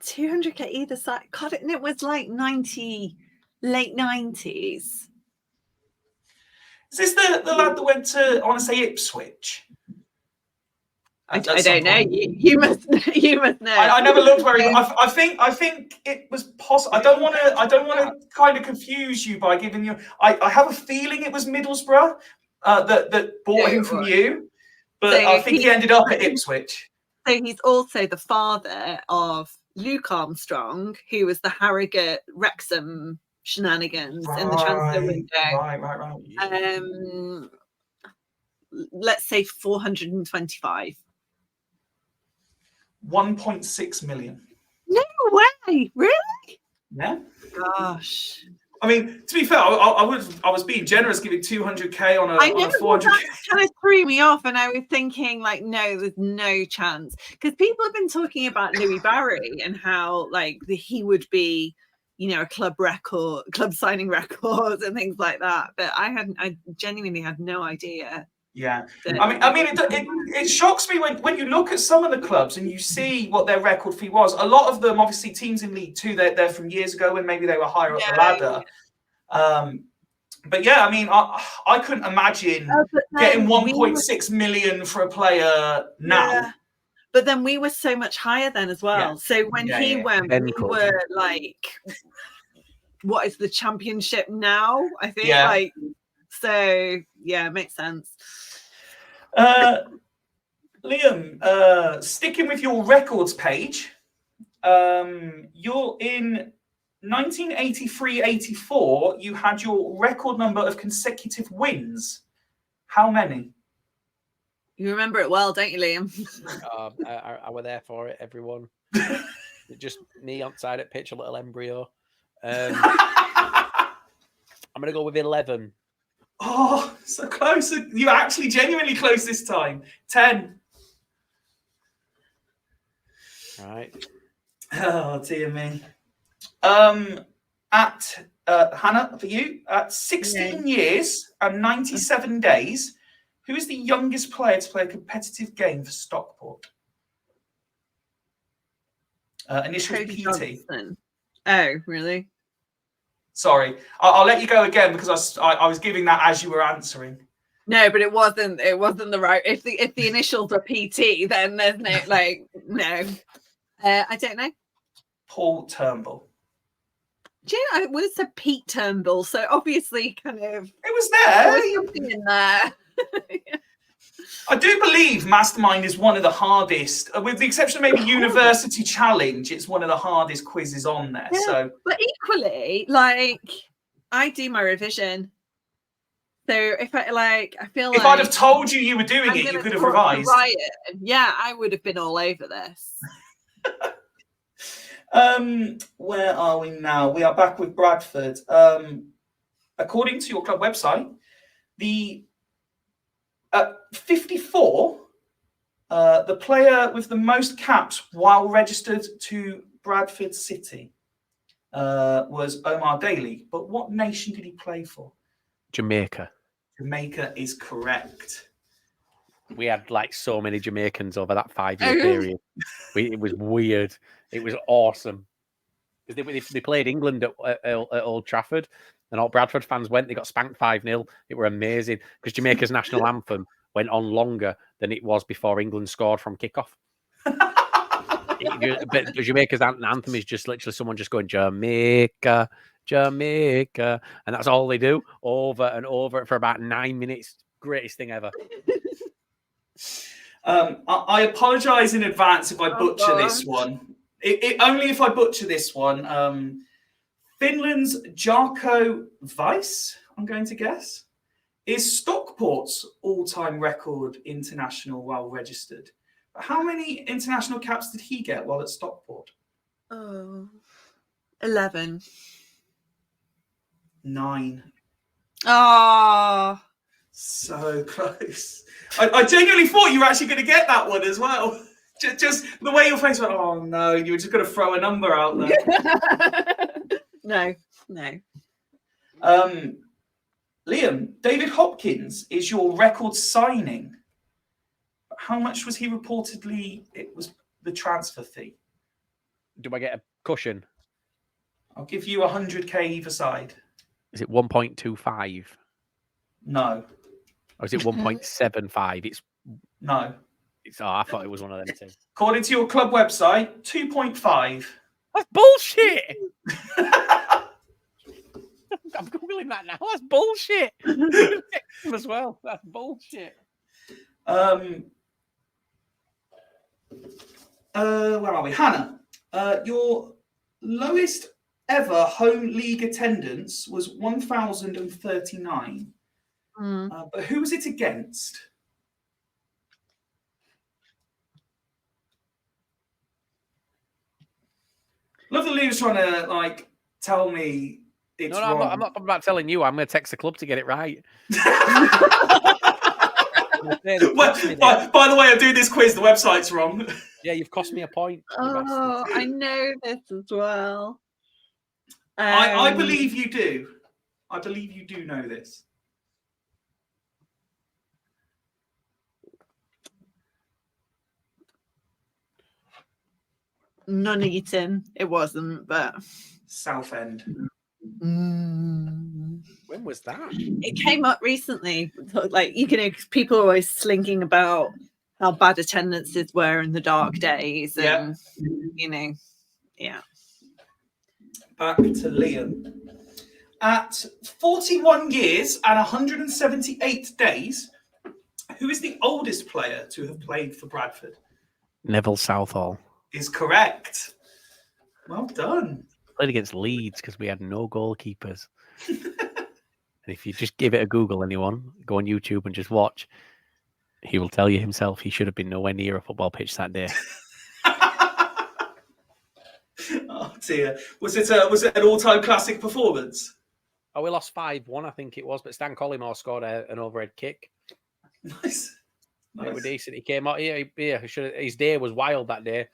200k either side. God, and it was like late 90s. Is this the lad that went to, I want to say, Ipswich? I don't know. You must know. I never looked very. I think it was possible. I don't want to kind of confuse you by giving you. I have a feeling it was Middlesbrough that bought him from you, but so I think he ended up at Ipswich. So he's also the father of Luke Armstrong, who was the Harrogate Wrexham shenanigans in the transfer window. Right. Let's say 425. 1.6 million. No way! Really? Yeah. Gosh. I mean, to be fair, I was being generous, giving 200k on a 400k. That kind of threw me off, and I was thinking, like, no, there's no chance, because people have been talking about Louis Barry and how he would be, a club signing record and things like that. But I genuinely had no idea. Yeah, I mean, it shocks me when you look at some of the clubs and you see what their record fee was. A lot of them, obviously, teams in League Two, they're from years ago when maybe they were higher up the ladder. But yeah, I mean, I couldn't imagine getting 1.6 million for a player now. Yeah. But then we were so much higher then as well. Yeah. So when he went, we were like, what is the championship now? I think so. Yeah, it makes sense. Liam, sticking with your records page, you're in 1983-84. You had your record number of consecutive wins. How many? You remember it well, don't you, Liam? I were there for it, everyone. Just me outside at pitch, a little embryo. I'm going to go with 11. Oh, so close. You're actually genuinely close this time. 10. Right. Oh, dear me. Hannah, for you, at 16 years and 97 days, who is the youngest player to play a competitive game for Stockport? Initials Cody PT. Johnson. Oh, really? Sorry, I'll let you go again because I was giving that as you were answering. No, but it wasn't the right. If the initials are PT, then there's no no. I don't know. Paul Turnbull. Do you know, I would have said Pete Turnbull, so obviously kind of It was there there. was something in there. I do believe Mastermind is one of the hardest, with the exception of maybe University Challenge. It's one of the hardest quizzes on there. Yeah, So, but equally, like I do my revision. So if I feel if like I'd have told you were doing it, you could have revised. Yeah, I would have been all over this. Where are we now? We are back with Bradford. According to your club website, the 54, the player with the most caps while registered to Bradford City was Omar Daly. But what nation did he play for? Jamaica. Jamaica is correct. We had like so many Jamaicans over that 5-year period. It was weird. It was awesome. Because they played England at Old Trafford, and all Bradford fans went. They got spanked 5-0. It were amazing because Jamaica's national anthem went on longer than it was before England scored from kickoff. But Jamaica's anthem is just literally someone just going Jamaica, Jamaica, and that's all they do over and over for about 9 minutes. Greatest thing ever. I apologise in advance if I butcher this one. Only if I butcher this one. Finland's Jarkko Weiss, I'm going to guess, is Stockport's all-time record international while registered. How many international caps did he get while at Stockport? 11. 9. Oh, so close. I genuinely thought you were actually going to get that one as well. Just the way your face went, oh no, you were just going to throw a number out there. No. Liam, David Hopkins is your record signing. How much was he reportedly? It was the transfer fee. Do I get a cushion? I'll give you 100k either side. Is it 1.25? No. Or is it 1.75? It's no. I thought it was one of them two. According to your club website, 2.5. That's bullshit. I'm googling that now. That's bullshit. As well. That's bullshit. Where are we? Hannah, your lowest ever home league attendance was 1,039. But who was it against? Love that Liam's trying to tell me it's wrong. I'm not about telling you. I'm going to text the club to get it right. By the way, I'm doing this quiz. The website's wrong. Yeah, you've cost me a point. Oh, I know this as well. I believe you do. I believe you do know this. Nuneaton. It wasn't, but Southend. When was that? It came up recently. Like people are always slinking about how bad attendances were in the dark days, and yeah. Back to Liam. At 41 years and 178 days, who is the oldest player to have played for Bradford? Neville Southall. Is correct. Well done. Played against Leeds because we had no goalkeepers. And if you just give it a Google, anyone, go on YouTube and just watch, he will tell you himself he should have been nowhere near a football pitch that day. Oh dear. Was it an all-time classic performance? Oh, we lost 5-1, I think it was, but Stan Collymore scored an overhead kick. Nice. It was decent. He came out here. His day was wild that day.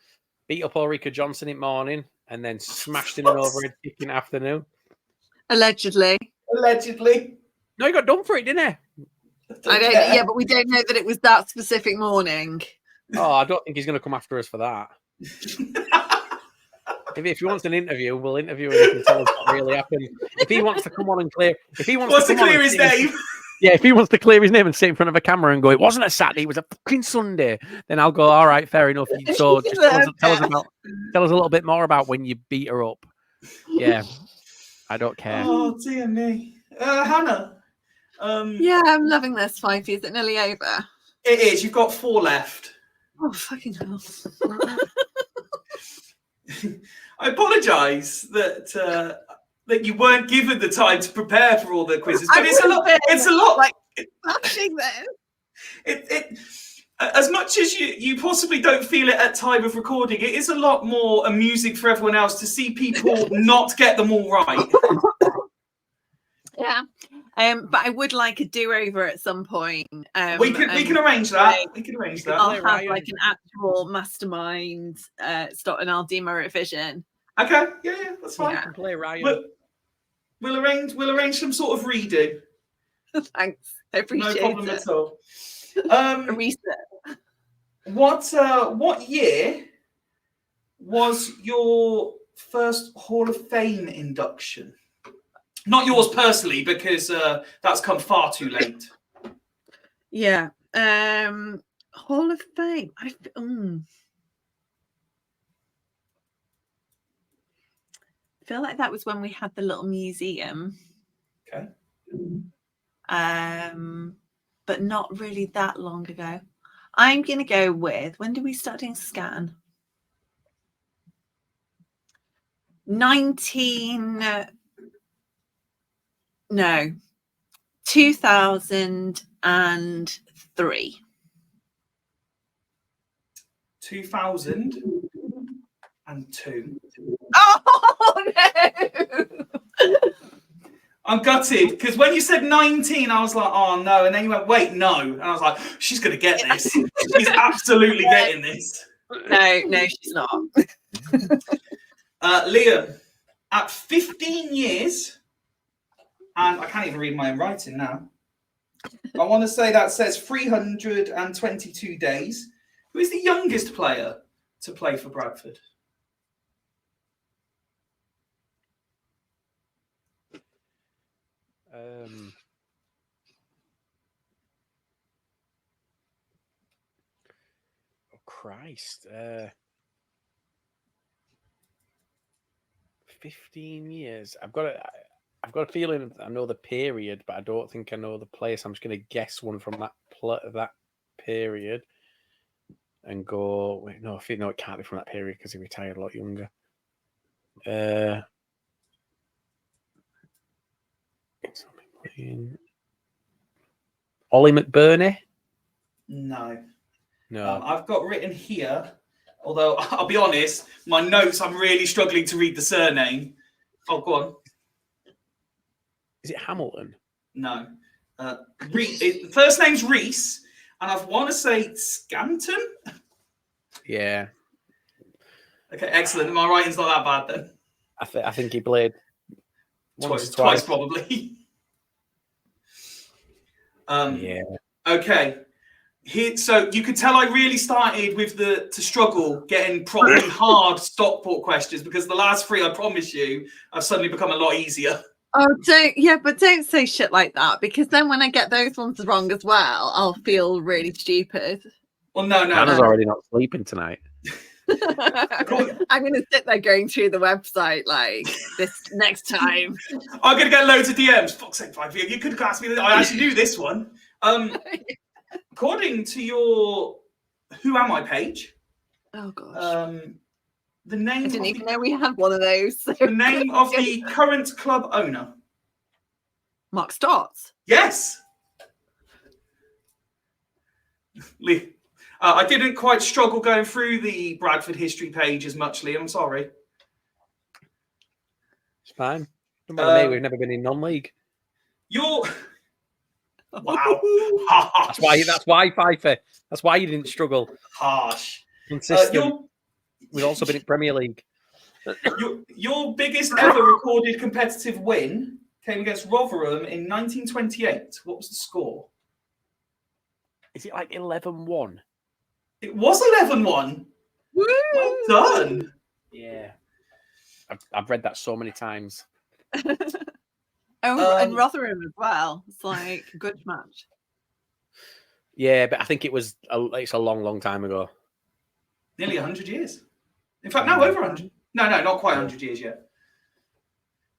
Beat up Ulrika Johnson in the morning and then smashed in an overhead kick in the afternoon. Allegedly. No, he got done for it, didn't he? Yeah, but we don't know that it was that specific morning. Oh, I don't think he's going to come after us for that. If he wants an interview, we'll interview him and tell us what really happened. If he wants to come on and clear, if he wants to clear his name. Yeah, if he wants to clear his name and sit in front of a camera and go, it wasn't a Saturday, it was a fucking Sunday, then I'll go, all right, fair enough. So just tell us a little bit more about when you beat her up. Yeah, I don't care. Oh, dear me. Hannah. Yeah, I'm loving this, Fyfie. Is it nearly over? It is. You've got 4 left. Oh, fucking hell. I apologise that you weren't given the time to prepare for all the quizzes, but it's a lot. Like smashing this. As much as you possibly don't feel it at time of recording, it is a lot more amusing for everyone else to see people not get them all right. Yeah. But I would like a do-over at some point. We can arrange that. We can arrange that. I'll have like an actual mastermind stop, and I'll do my revision. Okay, yeah, that's fine. Yeah. Play Ryan. We'll arrange some sort of redo. Thanks, I appreciate it. No problem at all. A reset. What year was your first Hall of Fame induction? Not yours personally, because that's come far too late. Yeah. Hall of Fame. I feel like that was when we had the little museum. Okay. But not really that long ago. I'm going to go with, when did we start doing scan? 2003. 2002. Oh, no! I'm gutted, because when you said 19, I was like, oh, no. And then you went, wait, no. And I was like, she's going to get this. She's absolutely getting this. No, she's not. Liam, at 15 years, and I can't even read my own writing now. I want to say that says 322 days. Who is the youngest player to play for Bradford? Oh Christ! 15 years. I've got a feeling I know the period, but I don't think I know the place. I'm just going to guess one from that period, and go. Wait, no, it can't be from that period because he retired a lot younger. Ollie McBurney? No. No. I've got written here, although I'll be honest, my notes, I'm really struggling to read the surname. Oh, go on. Is it Hamilton? No. First name's Reese, and I want to say Scanton. Yeah. Okay, excellent. My writing's not that bad then. I think he played twice probably. Yeah. Okay. So you could tell I really started with to struggle getting properly hard Stockport questions, because the last 3, I promise you, have suddenly become a lot easier. Oh, don't say shit like that, because then when I get those ones wrong as well, I'll feel really stupid. Well, no. Hannah's already not sleeping tonight. I'm going to sit there going through the website like this next time. I'm going to get loads of DMs. Fuck's sake, Fyfie, you could have asked me. I actually knew this one. According to your Who Am I page, oh gosh, the name. I didn't even know we had one of those. So the name of the current club owner. Mark Stotts. Yes. Lee. I didn't quite struggle going through the Bradford history page as much, Liam. I'm sorry. It's fine. Don't bother me. We've never been in non-league. Wow. That's why, Fyfie. That's why you didn't struggle. Harsh. Consistent. We've also been in Premier League. Your biggest ever recorded competitive win came against Rotherham in 1928. What was the score? Is it like 11-1? It was 11-1. Woo! Well done. Yeah. I've read that so many times. And Rotherham as well. It's like a good match. Yeah, but I think it's a long time ago. Nearly 100 years. In fact, no, over 100. No, not quite 100 years yet.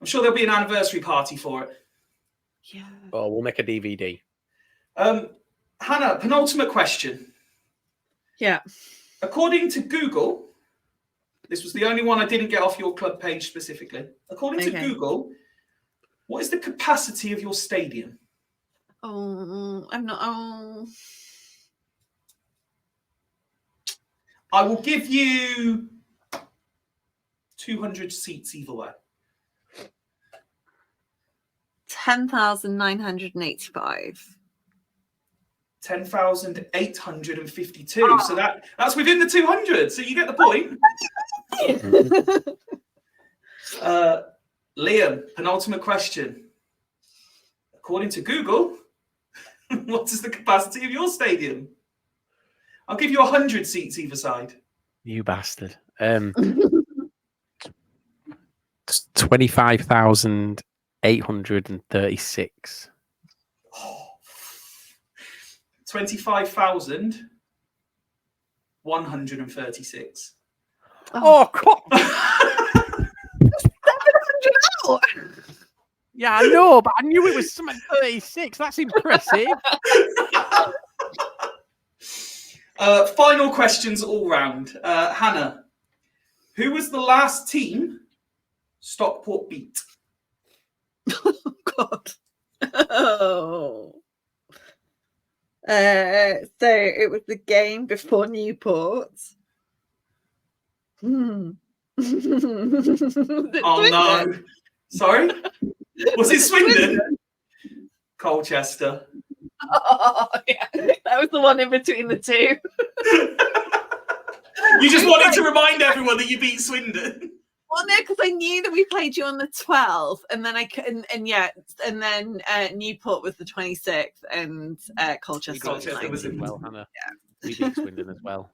I'm sure there'll be an anniversary party for it. Yeah. Oh, we'll make a DVD. Hannah, penultimate question. Yeah. According to Google, this was the only one I didn't get off your club page specifically. According to Google, what is the capacity of your stadium? Oh, I'm not. Oh. I will give you 200 seats either way. 10,985. 10,852. So that's within the 200. So you get the point. Liam, penultimate question. According to Google, what is the capacity of your stadium? I'll give you 100 seats either side. You bastard. 25,836. 25,136. Oh, God. Yeah, I know, but I knew it was something 36. That's impressive. Final questions all round. Hannah, who was the last team Stockport beat? Oh, God. Oh. So it was the game before Newport. Oh, no. Sorry? Was it Swindon? Colchester. Oh, yeah. That was the one in between the two. You just wanted to remind everyone that you beat Swindon. Well, no, because I knew that we played you on the 12th, and then Newport was the 26th, and Colchester was the 19th. Well, Hannah. Yeah. We beat Swindon as well.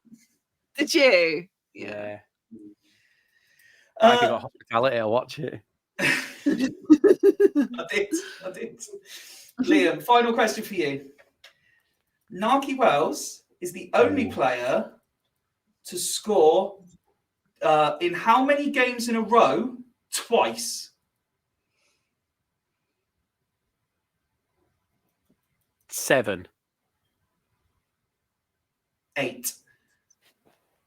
Did you? Yeah. I got hospitality to watch it. I did. Liam, final question for you. Narky Wells is the only player to score in how many games in a row twice? 7. 8.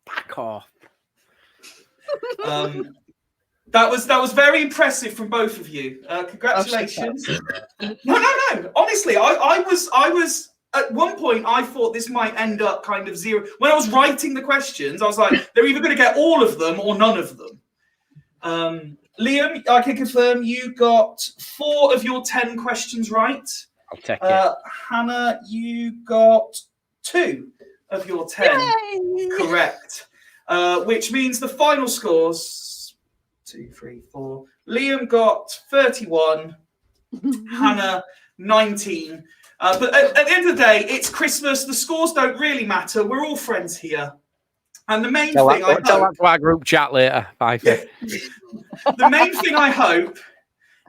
Back off. That was very impressive from both of you. Congratulations. No. Honestly, I was at one point I thought this might end up kind of 0. When I was writing the questions, I was like, they're either going to get all of them or none of them. Liam, I can confirm you got 4 of your 10 questions right. I'll take it. Hannah, you got 2 of your 10 correct, which means the final scores 2, 3, 4. Liam got 31, Hannah 19. But at the end of the day, it's Christmas. The scores don't really matter. We're all friends here. And the main thing I hope... Tell that to our group chat later. Fyfie. The main thing I hope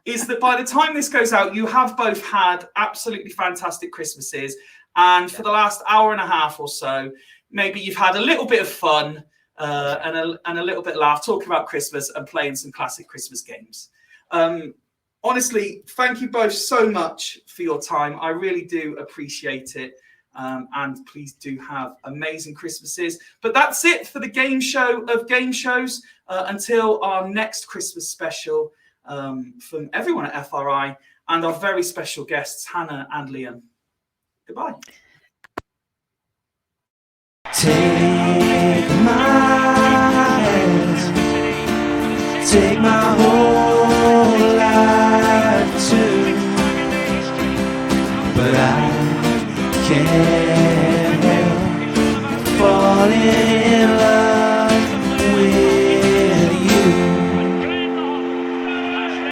is that by the time this goes out, you have both had absolutely fantastic Christmases. And for the last hour and a half or so, maybe you've had a little bit of fun and a little bit of laugh, talking about Christmas and playing some classic Christmas games. Honestly, thank you both so much for your time. I really do appreciate it. And please do have amazing Christmases. But that's it for the game show of game shows. Until our next Christmas special from everyone at FRI and our very special guests, Hannah and Liam. Goodbye. Take my hand, take my whole life too, but I can't